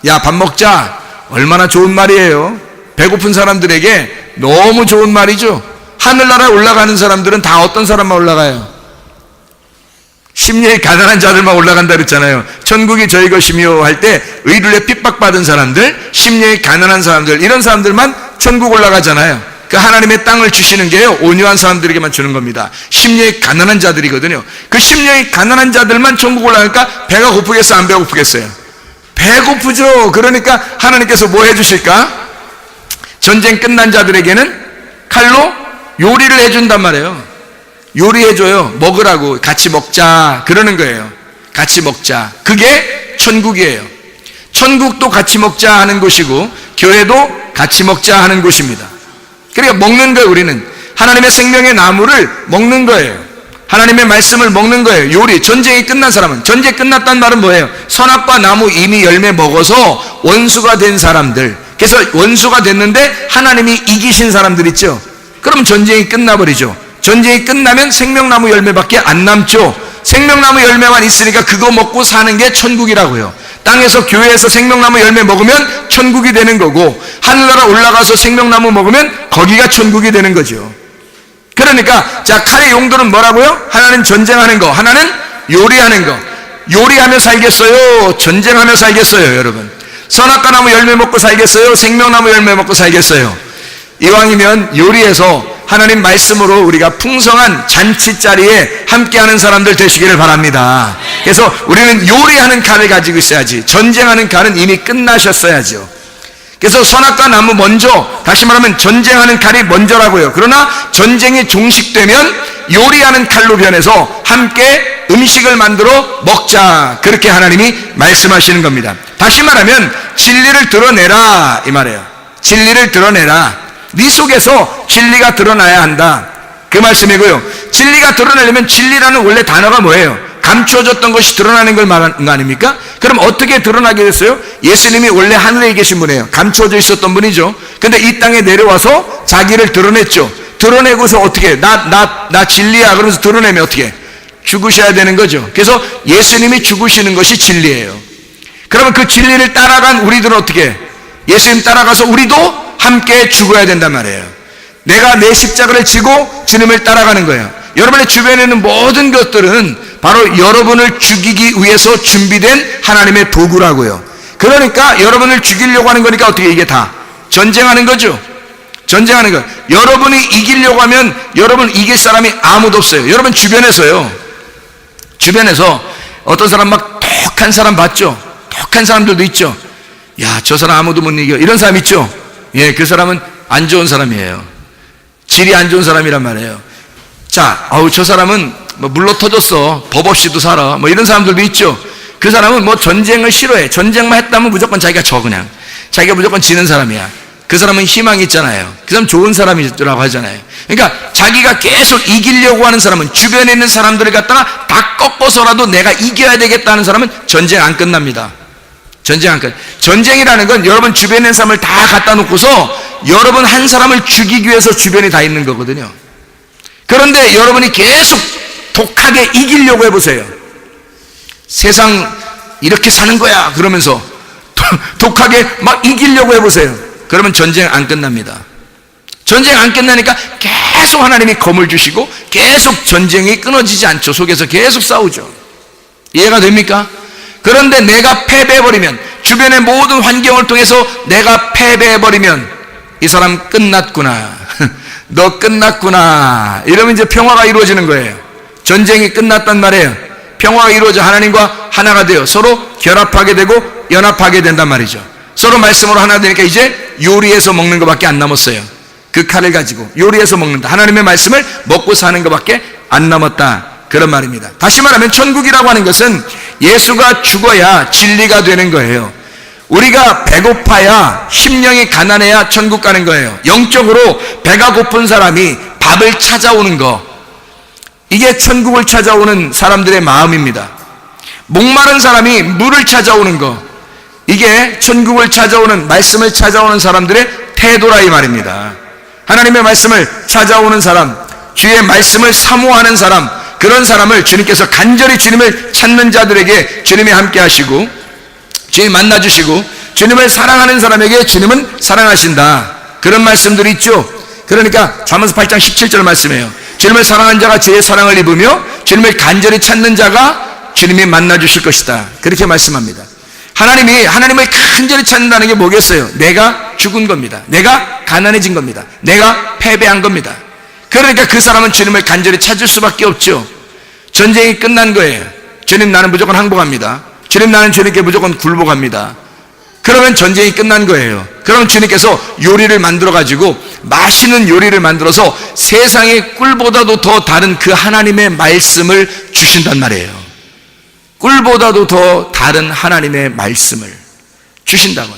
야, 밥 먹자. 얼마나 좋은 말이에요. 배고픈 사람들에게 너무 좋은 말이죠. 하늘나라에 올라가는 사람들은 다 어떤 사람만 올라가요? 심령이 가난한 자들만 올라간다 그랬잖아요. 천국이 저희 것이며 할 때 의를 핍박받은 사람들, 심령이 가난한 사람들, 이런 사람들만 천국 올라가잖아요. 그 하나님의 땅을 주시는 게요, 온유한 사람들에게만 주는 겁니다. 심령이 가난한 자들이거든요. 그 심령이 가난한 자들만 천국 올라가니까 배가 고프겠어요, 안 배고프겠어요? 배고프죠. 그러니까 하나님께서 뭐 해주실까? 전쟁 끝난 자들에게는 칼로 요리를 해준단 말이에요. 요리해줘요. 먹으라고. 같이 먹자. 그러는 거예요. 같이 먹자. 그게 천국이에요. 천국도 같이 먹자 하는 곳이고 교회도 같이 먹자 하는 곳입니다. 그러니까 먹는 거예요. 우리는 하나님의 생명의 나무를 먹는 거예요. 하나님의 말씀을 먹는 거예요. 요리, 전쟁이 끝난 사람은, 전쟁 끝났다는 말은 뭐예요? 선악과 나무 이미 열매 먹어서 원수가 된 사람들, 그래서 원수가 됐는데 하나님이 이기신 사람들 있죠. 그럼 전쟁이 끝나버리죠. 전쟁이 끝나면 생명나무 열매밖에 안 남죠. 생명나무 열매만 있으니까 그거 먹고 사는 게 천국이라고요. 땅에서 교회에서 생명나무 열매 먹으면 천국이 되는 거고, 하늘나라 올라가서 생명나무 먹으면 거기가 천국이 되는 거죠. 그러니까 자, 칼의 용도는 뭐라고요? 하나는 전쟁하는 거, 하나는 요리하는 거. 요리하며 살겠어요? 전쟁하며 살겠어요? 여러분, 선악과 나무 열매 먹고 살겠어요? 생명나무 열매 먹고 살겠어요? 이왕이면 요리해서 하나님 말씀으로 우리가 풍성한 잔치자리에 함께하는 사람들 되시기를 바랍니다. 그래서 우리는 요리하는 칼을 가지고 있어야지, 전쟁하는 칼은 이미 끝나셨어야죠. 그래서 선악과 나무 먼저, 다시 말하면 전쟁하는 칼이 먼저라고요. 그러나 전쟁이 종식되면 요리하는 칼로 변해서 함께 음식을 만들어 먹자, 그렇게 하나님이 말씀하시는 겁니다. 다시 말하면 진리를 드러내라 이 말이에요. 진리를 드러내라. 네 속에서 진리가 드러나야 한다, 그 말씀이고요. 진리가 드러나려면, 진리라는 원래 단어가 뭐예요? 감추어졌던 것이 드러나는 걸 말하는 거 아닙니까? 그럼 어떻게 드러나게 됐어요? 예수님이 원래 하늘에 계신 분이에요. 감추어져 있었던 분이죠. 근데 이 땅에 내려와서 자기를 드러냈죠. 드러내고서 어떻게, 나 진리야 그러면서 드러내면 어떻게? 죽으셔야 되는 거죠. 그래서 예수님이 죽으시는 것이 진리예요. 그러면 그 진리를 따라간 우리들은 어떻게? 예수님 따라가서 우리도 함께 죽어야 된단 말이에요. 내가 내 십자가를 지고 주님을 따라가는 거예요. 여러분의 주변에 있는 모든 것들은 바로 여러분을 죽이기 위해서 준비된 하나님의 도구라고요. 그러니까 여러분을 죽이려고 하는 거니까 어떻게, 이게 다 전쟁하는 거죠. 전쟁하는 거. 여러분이 이기려고 하면 여러분 이길 사람이 아무도 없어요. 여러분 주변에서요, 주변에서 어떤 사람 막 독한 사람 봤죠? 독한 사람들도 있죠. 야, 저 사람 아무도 못 이겨, 이런 사람 있죠. 예, 그 사람은 안 좋은 사람이에요. 질이 안 좋은 사람이란 말이에요. 자, 저 사람은 뭐 물러 터졌어, 법 없이도 살아, 뭐 이런 사람들도 있죠. 그 사람은 뭐 전쟁을 싫어해. 전쟁만 했다면 무조건 자기가 져, 그냥 자기가 무조건 지는 사람이야. 그 사람은 희망이 있잖아요. 그 사람 좋은 사람이라고 하잖아요. 그러니까 자기가 계속 이기려고 하는 사람은, 주변에 있는 사람들을 갖다가 다 꺾어서라도 내가 이겨야 되겠다는 사람은 전쟁 안 끝납니다. 전쟁 안 끝. 전쟁이라는 건 여러분 주변에 있는 사람을 다 갖다 놓고서 여러분 한 사람을 죽이기 위해서 주변에 다 있는 거거든요. 그런데 여러분이 계속 독하게 이기려고 해보세요. 세상 이렇게 사는 거야 그러면서 독하게 막 이기려고 해보세요. 그러면 전쟁 안 끝납니다. 전쟁 안 끝나니까 계속 하나님이 검을 주시고 계속 전쟁이 끊어지지 않죠. 속에서 계속 싸우죠. 이해가 됩니까? 그런데 내가 패배해버리면, 주변의 모든 환경을 통해서 내가 패배해버리면, 이 사람 끝났구나, 너 끝났구나, 이러면 이제 평화가 이루어지는 거예요. 전쟁이 끝났단 말이에요. 평화가 이루어져 하나님과 하나가 되어 서로 결합하게 되고 연합하게 된단 말이죠. 서로 말씀으로 하나 되니까 이제 요리해서 먹는 것밖에 안 남았어요. 그 칼을 가지고 요리해서 먹는다. 하나님의 말씀을 먹고 사는 것밖에 안 남았다, 그런 말입니다. 다시 말하면 천국이라고 하는 것은 예수가 죽어야 진리가 되는 거예요. 우리가 배고파야, 심령이 가난해야 천국 가는 거예요. 영적으로 배가 고픈 사람이 밥을 찾아오는 거, 이게 천국을 찾아오는 사람들의 마음입니다. 목마른 사람이 물을 찾아오는 거, 이게 천국을 찾아오는, 말씀을 찾아오는 사람들의 태도라 이 말입니다. 하나님의 말씀을 찾아오는 사람, 주의 말씀을 사모하는 사람, 그런 사람을 주님께서 간절히 주님을 찾는 자들에게 주님이 함께 하시고, 주님 만나주시고, 주님을 사랑하는 사람에게 주님은 사랑하신다, 그런 말씀들이 있죠. 그러니까 잠언서 8장 17절 말씀이에요. 주님을 사랑하는 자가 주의 사랑을 입으며 주님을 간절히 찾는 자가 주님이 만나주실 것이다, 그렇게 말씀합니다. 하나님을 간절히 찾는다는 게 뭐겠어요? 내가 죽은 겁니다. 내가 가난해진 겁니다. 내가 패배한 겁니다. 그러니까 그 사람은 주님을 간절히 찾을 수밖에 없죠. 전쟁이 끝난 거예요. 주님, 나는 무조건 항복합니다. 주님, 나는 주님께 무조건 굴복합니다. 그러면 전쟁이 끝난 거예요. 그럼 주님께서 요리를 만들어 가지고, 맛있는 요리를 만들어서 세상의 꿀보다도 더 다른 그 하나님의 말씀을 주신단 말이에요. 꿀보다도 더 다른 하나님의 말씀을. 주신다고요.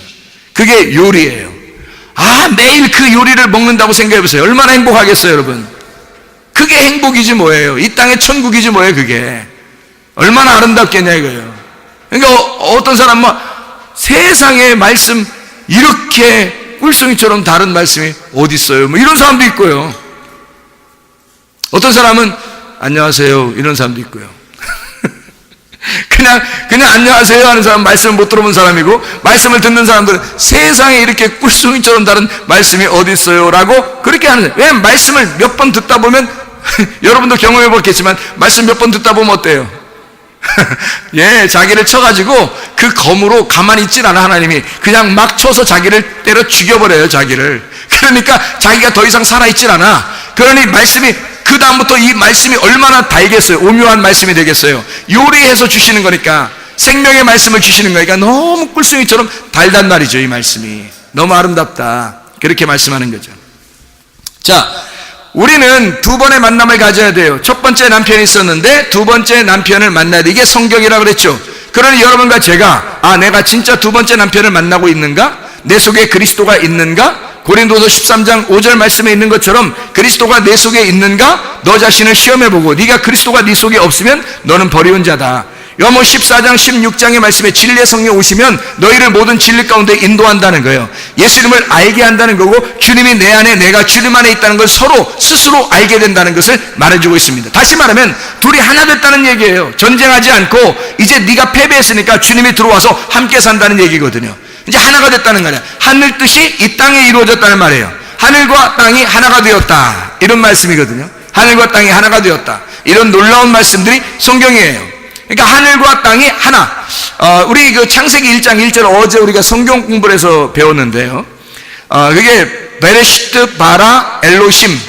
그게 요리예요. 매일 그 요리를 먹는다고 생각해 보세요. 얼마나 행복하겠어요, 여러분. 그게 행복이지 뭐예요. 이 땅의 천국이지 뭐예요, 그게. 얼마나 아름답겠냐 이거예요. 그러니까 어떤 사람은 세상의 말씀 이렇게 꿀송이처럼 다른 말씀이 어디 있어요? 뭐 이런 사람도 있고요. 어떤 사람은 안녕하세요 이런 사람도 있고요. 그냥 안녕하세요 하는 사람, 말씀을 못 들어본 사람이고, 말씀을 듣는 사람들은 세상에 이렇게 꿀송이처럼 다른 말씀이 어디 있어요? 라고 그렇게 하는 거예요. 왜냐하면 말씀을 몇 번 듣다 보면 여러분도 경험해 봤겠지만 말씀 몇 번 듣다 보면 어때요? 예, 자기를 쳐가지고 그 검으로 가만히 있질 않아. 하나님이 그냥 막 쳐서 자기를 때려 죽여버려요, 자기를. 그러니까 자기가 더 이상 살아있질 않아. 그러니 말씀이 그 다음부터 이 말씀이 얼마나 달겠어요. 오묘한 말씀이 되겠어요. 요리해서 주시는 거니까, 생명의 말씀을 주시는 거니까 너무 꿀송이처럼 달단 말이죠. 이 말씀이 너무 아름답다, 그렇게 말씀하는 거죠. 자, 우리는 두 번의 만남을 가져야 돼요. 첫 번째 남편이 있었는데 두 번째 남편을 만나야 돼. 이게 성경이라고 그랬죠. 그러니 여러분과 제가 내가 진짜 두 번째 남편을 만나고 있는가? 내 속에 그리스도가 있는가? 고린도서 13장 5절 말씀에 있는 것처럼 그리스도가 내 속에 있는가? 너 자신을 시험해보고 네가 그리스도가 네 속에 없으면 너는 버리운 자다. 요한복음 14장 16장의 말씀에 진리의 성령 오시면 너희를 모든 진리 가운데 인도한다는 거예요. 예수님을 알게 한다는 거고, 주님이 내 안에, 내가 주님 안에 있다는 걸 서로 스스로 알게 된다는 것을 말해주고 있습니다. 다시 말하면 둘이 하나 됐다는 얘기예요. 전쟁하지 않고 이제 네가 패배했으니까 주님이 들어와서 함께 산다는 얘기거든요. 이제 하나가 됐다는 거예요. 하늘 뜻이 이 땅에 이루어졌다는 말이에요. 하늘과 땅이 하나가 되었다, 이런 말씀이거든요. 하늘과 땅이 하나가 되었다, 이런 놀라운 말씀들이 성경이에요. 그러니까 하늘과 땅이 하나. 우리 그 창세기 1장 1절 어제 우리가 성경 공부를 해서 배웠는데요. 그게 베레시트 바라 엘로심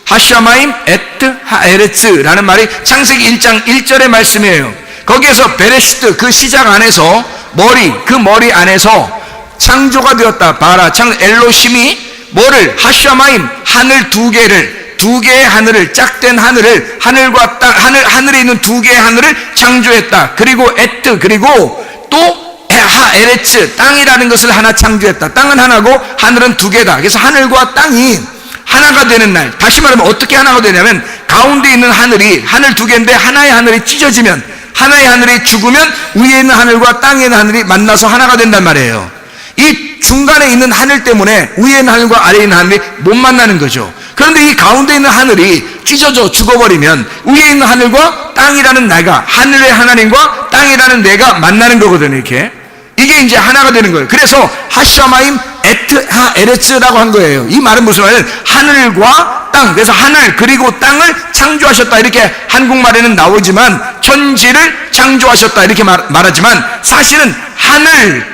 하샤마임 에트 하에레츠라는 말이 창세기 1장 1절의 말씀이에요. 거기에서 베레시트, 그 시작 안에서 머리, 그 머리 안에서 창조가 되었다. 바라 엘로심이 뭐를? 하샤마임, 하늘 두 개를, 두 개의 하늘을, 짝된 하늘을, 하늘과 땅, 하늘에 있는 두 개의 하늘을 창조했다. 그리고 에트, 그리고 또 하에레츠, 땅이라는 것을 하나 창조했다. 땅은 하나고 하늘은 두 개다. 그래서 하늘과 땅이 하나가 되는 날. 다시 말하면 어떻게 하나가 되냐면, 가운데 있는 하늘이, 하늘 두 개인데 하나의 하늘이 찢어지면, 하나의 하늘이 죽으면 위에 있는 하늘과 땅에 있는 하늘이 만나서 하나가 된단 말이에요. 이 중간에 있는 하늘 때문에 위에 있는 하늘과 아래에 있는 하늘이 못 만나는 거죠. 그런데 이 가운데 있는 하늘이 찢어져 죽어버리면 위에 있는 하늘과 땅이라는 내가, 하늘의 하나님과 땅이라는 내가 만나는 거거든요. 이렇게 이게 이제 하나가 되는 거예요. 그래서 하샤마임 에트 하에레츠라고 한 거예요. 이 말은 무슨 말이냐면 하늘과 땅, 그래서 하늘 그리고 땅을 창조하셨다, 이렇게 한국말에는 나오지만 천지를 창조하셨다 이렇게 말하지만 사실은 하늘,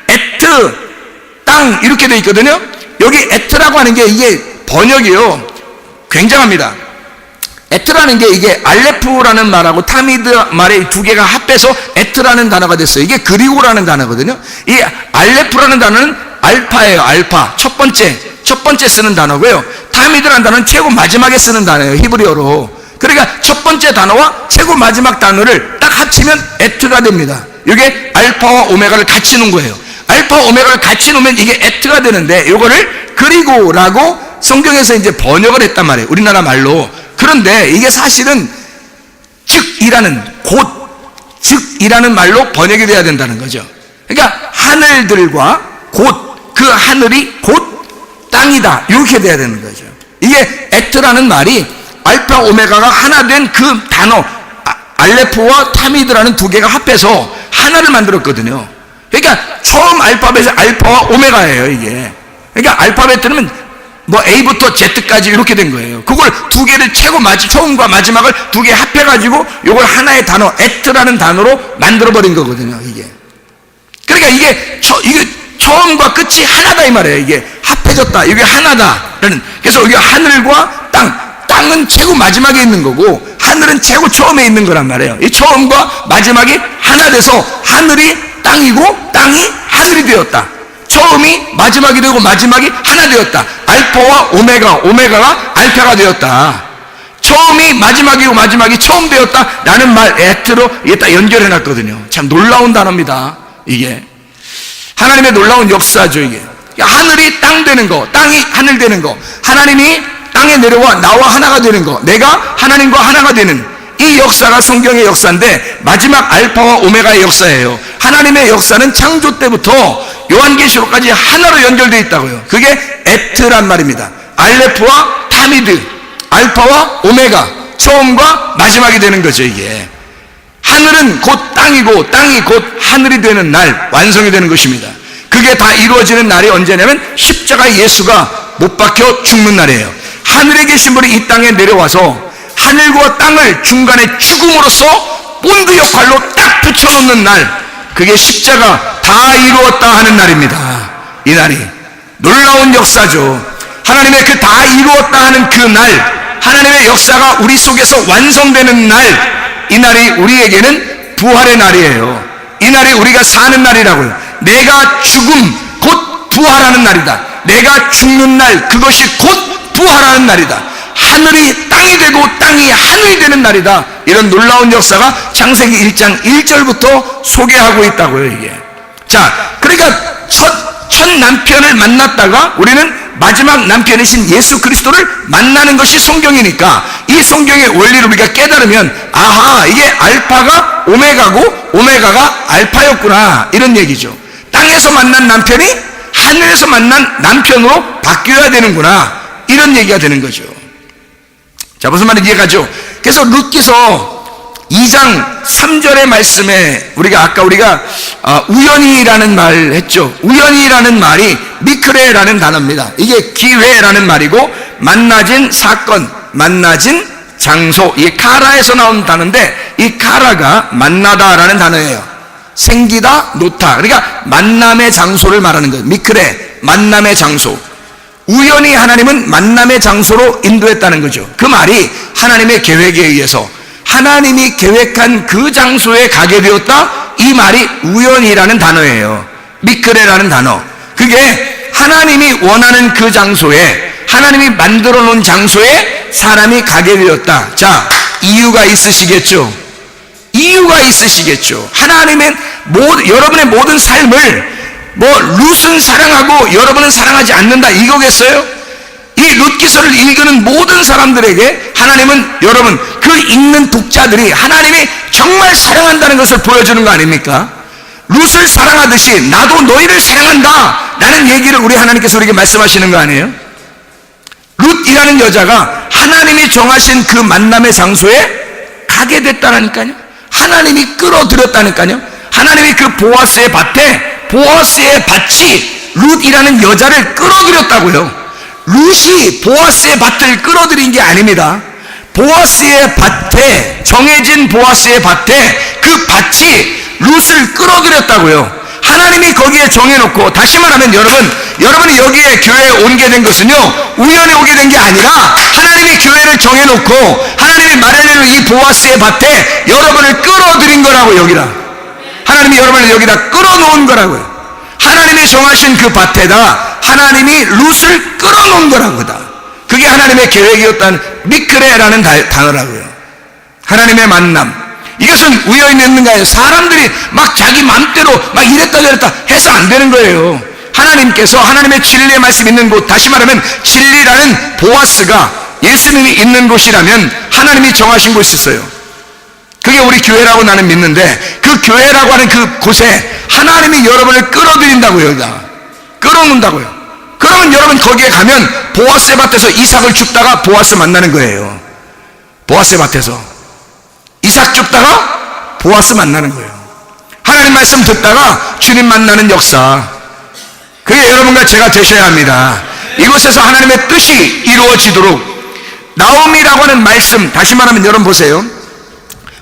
에트, 땅 이렇게 돼 있거든요. 여기 에트라고 하는 게 이게 번역이요, 굉장합니다. 에트라는 게 이게 알레프라는 말하고 타미드 말의 두 개가 합해서 에트라는 단어가 됐어요. 이게 그리고라는 단어거든요. 이 알레프라는 단어는 알파예요. 알파, 첫 번째 쓰는 단어고요. 타미드라는 단어는 최고 마지막에 쓰는 단어예요, 히브리어로. 그러니까 첫 번째 단어와 최고 마지막 단어를 딱 합치면 에트가 됩니다. 이게 알파와 오메가를 같이 놓은 거예요. 알파와 오메가를 같이 놓으면 이게 에트가 되는데, 이거를 그리고라고 성경에서 이제 번역을 했단 말이에요, 우리나라 말로. 그런데 이게 사실은 즉이라는, 즉이라는 말로 번역이 돼야 된다는 거죠. 그러니까 하늘들과 곧, 그 하늘이 곧 땅이다, 이렇게 돼야 되는 거죠. 이게 에트라는 말이 알파 오메가가 하나 된 그 단어 알레프와 타미드라는 두 개가 합해서 하나를 만들었거든요. 그러니까 처음 알파벳이 알파와 오메가예요, 이게. 그러니까 알파벳 들으면 뭐 A부터 Z까지 이렇게 된 거예요. 그걸 두 개를 처음과 마지막을 두 개 합해가지고 이걸 하나의 단어, 에트라는 단어로 만들어버린 거거든요, 이게. 그러니까 이게 처음과 끝이 하나다 이 말이에요. 이게 합해졌다, 이게 하나다라는. 그래서 여기 하늘과 땅은 최고 마지막에 있는 거고 하늘은 최고 처음에 있는 거란 말이에요. 이 처음과 마지막이 하나 돼서 하늘이 땅이고 땅이 하늘이 되었다. 처음이 마지막이 되고 마지막이 하나 되었다. 알파와 오메가가 알파가 되었다. 처음이 마지막이고 마지막이 처음 되었다 라는 말, 에트로 이게 딱 연결해 놨거든요. 참 놀라운 단어입니다, 이게. 하나님의 놀라운 역사죠, 이게. 하늘이 땅 되는 거, 땅이 하늘 되는 거, 하나님이 땅에 내려와 나와 하나가 되는 거, 내가 하나님과 하나가 되는 이 역사가 성경의 역사인데 마지막 알파와 오메가의 역사예요. 하나님의 역사는 창조 때부터 요한계시록까지 하나로 연결되어 있다고요. 그게 에트란 말입니다. 알레프와 타미드, 알파와 오메가, 처음과 마지막이 되는 거죠. 이게 하늘은 곧 땅이고 땅이 곧 하늘이 되는 날 완성이 되는 것입니다. 그게 다 이루어지는 날이 언제냐면 십자가 예수가 못 박혀 죽는 날이에요. 하늘에 계신 분이 이 땅에 내려와서 하늘과 땅을 중간에 죽음으로써 본드 역할로 딱 붙여놓는 날, 그게 십자가 다 이루었다 하는 날입니다. 이 날이 놀라운 역사죠. 하나님의 그 다 이루었다 하는 그 날, 하나님의 역사가 우리 속에서 완성되는 날, 이 날이 우리에게는 부활의 날이에요. 이 날이 우리가 사는 날이라고요. 내가 죽음 곧 부활하는 날이다. 내가 죽는 날, 그것이 곧 부활하는 날이다. 하늘이 땅이 되고 땅이 하늘이 되는 날이다. 이런 놀라운 역사가 창세기 1장 1절부터 소개하고 있다고요, 이게. 자, 그러니까 첫 남편을 만났다가 우리는 마지막 남편이신 예수 그리스도를 만나는 것이 성경이니까 이 성경의 원리를 우리가 깨달으면, 아하, 이게 알파가 오메가고 오메가가 알파였구나, 이런 얘기죠. 땅에서 만난 남편이 하늘에서 만난 남편으로 바뀌어야 되는구나, 이런 얘기가 되는 거죠. 자, 무슨 말인지 이해가죠? 그래서 룻기서 2장 3절의 말씀에 우리가 우연히라는 말을 했죠. 우연히라는 말이 미크레라는 단어입니다. 이게 기회라는 말이고, 만나진 사건, 만나진 장소, 이게 카라에서 나온 단어인데 이 카라가 만나다라는 단어예요. 생기다, 놓다. 그러니까 만남의 장소를 말하는 거예요. 미크레, 만남의 장소. 우연히 하나님은 만남의 장소로 인도했다는 거죠. 그 말이 하나님의 계획에 의해서 하나님이 계획한 그 장소에 가게 되었다, 이 말이 우연이라는 단어예요. 미크레라는 단어. 그게 하나님이 원하는 그 장소에, 하나님이 만들어 놓은 장소에 사람이 가게 되었다. 자, 이유가 있으시겠죠? 이유가 있으시겠죠. 하나님은 여러분의 모든 삶을 룻은 사랑하고 여러분은 사랑하지 않는다, 이거겠어요? 이 룻기서를 읽는 모든 사람들에게 하나님은, 여러분, 그 읽는 독자들이 하나님이 정말 사랑한다는 것을 보여주는 거 아닙니까? 룻을 사랑하듯이 나도 너희를 사랑한다 라는 얘기를 우리 하나님께서 우리에게 말씀하시는 거 아니에요? 룻이라는 여자가 하나님이 정하신 그 만남의 장소에 가게 됐다니까요. 하나님이 끌어들였다니까요. 하나님이 그 보아스의 밭이 룻이라는 여자를 끌어들였다고요. 룻이 보아스의 밭을 끌어들인 게 아닙니다. 보아스의 밭에, 정해진 보아스의 밭에 그 밭이 룻을 끌어들였다고요. 하나님이 거기에 정해놓고, 다시 말하면 여러분이 여기에 교회에 오게 된 것은요, 우연히 오게 된 게 아니라 하나님이 교회를 정해놓고 하나님이 마련해놓은 이 보아스의 밭에 여러분을 끌어들인 거라고. 여기다 하나님이 여러분을 여기다 끌어놓은 거라고요. 하나님이 정하신 그 밭에다 하나님이 룻을 끌어놓은 거라고다. 그게 하나님의 계획이었다는 미크레라는 단어라고요. 하나님의 만남, 이것은 우연히 있는가요? 사람들이 막 자기 마음대로 막 이랬다 저랬다 해서 안 되는 거예요. 하나님께서 하나님의 진리의 말씀이 있는 곳, 다시 말하면 진리라는 보아스가 예수님이 있는 곳이라면 하나님이 정하신 곳이 있어요. 그게 우리 교회라고 나는 믿는데, 그 교회라고 하는 그 곳에 하나님이 여러분을 끌어들인다고요. 여기다 끌어놓는다고요. 그러면 여러분 거기에 가면 보아스의 밭에서 이삭을 줍다가 보아스 만나는 거예요. 보아스의 밭에서 이삭 줍다가 보아스 만나는 거예요. 하나님 말씀 듣다가 주님 만나는 역사, 그게 여러분과 제가 되셔야 합니다. 이곳에서 하나님의 뜻이 이루어지도록. 나오미라고 하는 말씀, 다시 말하면 여러분 보세요.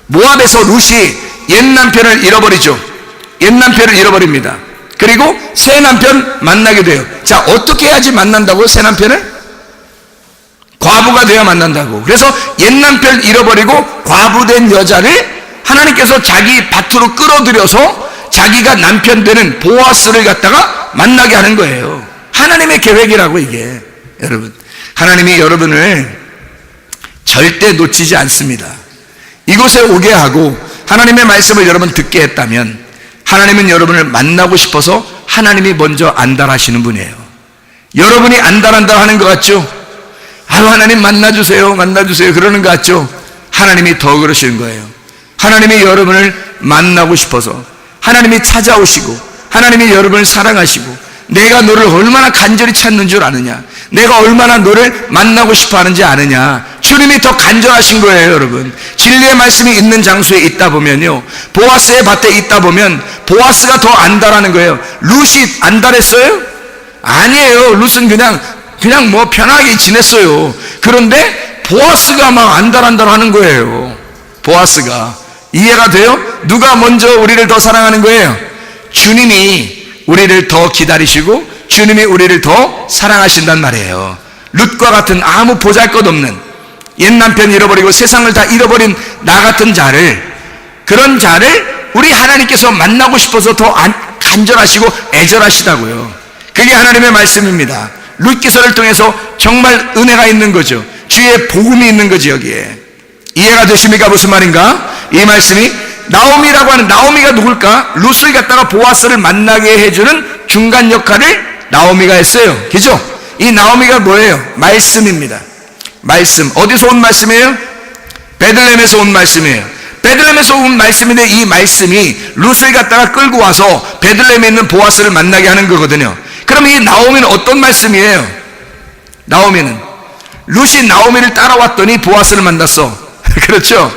모압에서 룻이 옛 남편을 잃어버리죠. 옛 남편을 잃어버립니다. 그리고 새 남편 만나게 돼요. 자, 어떻게 해야지 만난다고? 새 남편을? 과부가 되어야 만난다고. 그래서 옛 남편을 잃어버리고 과부된 여자를 하나님께서 자기 밭으로 끌어들여서 자기가 남편 되는 보아스를 갖다가 만나게 하는 거예요. 하나님의 계획이라고, 이게. 여러분, 하나님이 여러분을 절대 놓치지 않습니다. 이곳에 오게 하고 하나님의 말씀을 여러분 듣게 했다면 하나님은 여러분을 만나고 싶어서 하나님이 먼저 안달하시는 분이에요. 여러분이 안달한다 하는 것 같죠? 아유, 하나님 만나주세요, 만나주세요 그러는 것 같죠? 하나님이 더 그러시는 거예요. 하나님이 여러분을 만나고 싶어서 하나님이 찾아오시고 하나님이 여러분을 사랑하시고 내가 너를 얼마나 간절히 찾는 줄 아느냐, 내가 얼마나 너를 만나고 싶어 하는지 아느냐. 주님이 더 간절하신 거예요. 여러분, 진리의 말씀이 있는 장소에 있다 보면요, 보아스의 밭에 있다 보면 보아스가 더 안달하는 거예요. 룻이 안달했어요? 아니에요. 룻은 그냥 뭐 편하게 지냈어요. 그런데 보아스가 막 안달하는 거예요. 보아스가. 이해가 돼요? 누가 먼저 우리를 더 사랑하는 거예요? 주님이 우리를 더 기다리시고 주님이 우리를 더 사랑하신단 말이에요. 룻과 같은 아무 보잘것없는 옛 남편 잃어버리고 세상을 다 잃어버린 나 같은 자를, 그런 자를 우리 하나님께서 만나고 싶어서 더 간절하시고 애절하시다고요. 그게 하나님의 말씀입니다. 룻기서를 통해서 정말 은혜가 있는 거죠. 주의 복음이 있는 거죠. 여기에 이해가 되십니까? 무슨 말인가? 이 말씀이 나오미라고 하는, 나오미가 누굴까? 룻을 갖다가 보아스를 만나게 해주는 중간 역할을 나오미가 했어요. 그죠? 이 나오미가 뭐예요? 말씀입니다. 말씀. 어디서 온 말씀이에요? 베들레헴에서 온 말씀이에요. 베들레헴에서 온 말씀인데 이 말씀이 룻을 갖다가 끌고 와서 베들레헴에 있는 보아스를 만나게 하는 거거든요. 그럼 이 나오미는 어떤 말씀이에요? 나오미는 룻이 나오미를 따라왔더니 보아스를 만났어. 그렇죠?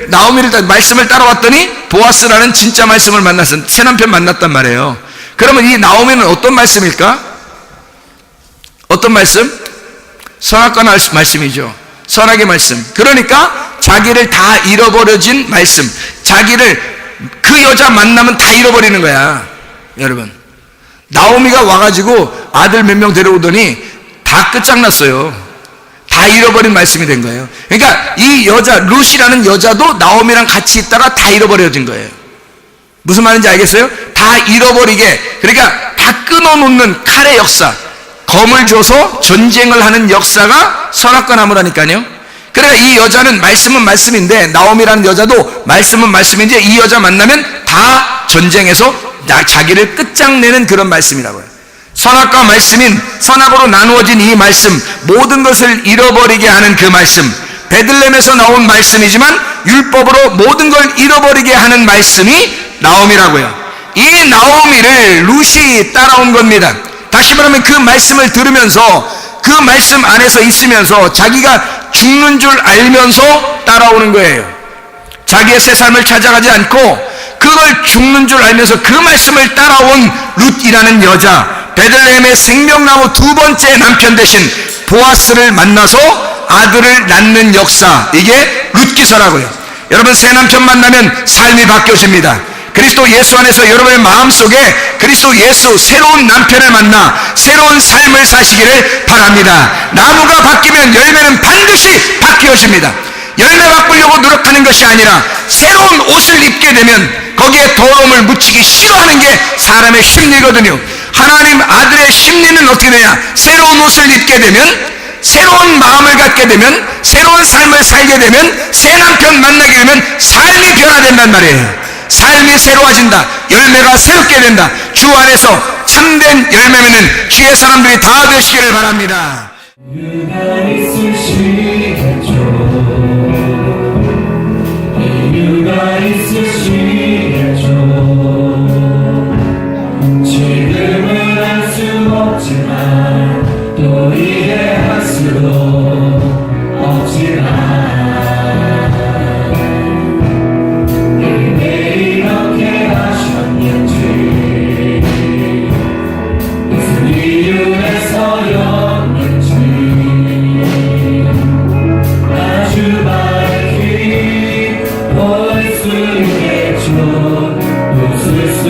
나오미를 말씀을 따라왔더니 보아스라는 진짜 말씀을 만났어. 새 남편 만났단 말이에요. 그러면 이 나오미는 어떤 말씀일까? 어떤 말씀? 선악과 말씀이죠. 선악의 말씀. 그러니까 자기를 다 잃어버려진 말씀. 자기를, 그 여자 만나면 다 잃어버리는 거야. 여러분, 나오미가 와가지고 아들 몇 명 데려오더니 다 끝장났어요. 다 잃어버린 말씀이 된 거예요. 그러니까 이 여자, 룻이라는 여자도 나오미랑 같이 있다가 다 잃어버려진 거예요. 무슨 말인지 알겠어요? 다 잃어버리게, 그러니까 다 끊어놓는 칼의 역사, 검을 줘서 전쟁을 하는 역사가 선악과 나무라니까요. 그러니까 이 여자는 말씀은 말씀인데, 나오미라는 여자도 말씀은 말씀인데, 이 여자 만나면 다 전쟁에서 자기를 끝장내는 그런 말씀이라고요. 선악과 말씀인, 선악으로 나누어진 이 말씀, 모든 것을 잃어버리게 하는 그 말씀, 베들레헴에서 나온 말씀이지만 율법으로 모든 걸 잃어버리게 하는 말씀이 나오미라고요. 이 나오미를 룻이 따라온 겁니다. 다시 말하면 그 말씀을 들으면서, 그 말씀 안에서 있으면서 자기가 죽는 줄 알면서 따라오는 거예요. 자기의 새 삶을 찾아가지 않고 그걸 죽는 줄 알면서 그 말씀을 따라온 룻이라는 여자, 베들레헴의 생명나무 두 번째 남편 되신 보아스를 만나서 아들을 낳는 역사, 이게 룻기서라고요. 여러분, 새 남편 만나면 삶이 바뀌어집니다. 그리스도 예수 안에서 여러분의 마음속에 그리스도 예수, 새로운 남편을 만나 새로운 삶을 사시기를 바랍니다. 나무가 바뀌면 열매는 반드시 바뀌어집니다. 열매 바꾸려고 노력하는 것이 아니라 새로운 옷을 입게 되면 거기에 더러움을 묻히기 싫어하는 게 사람의 심리거든요. 하나님 아들의 심리는 어떻게 되냐? 새로운 옷을 입게 되면, 새로운 마음을 갖게 되면, 새로운 삶을 살게 되면, 새 남편 만나게 되면 삶이 변화된단 말이에요. 삶이 새로워진다. 열매가 새롭게 된다. 주 안에서 참된 열매 맺는 주의 사람들이 다 되시기를 바랍니다. 유가 있으시겠죠. 이유가 있으시겠죠. 지금은 알 수 없지만 또 이해할 수도 없지만 왜 이렇게 하셨는지, 무슨 이유에서였는지 아주 밝히 볼 수 있겠죠. 웃을 수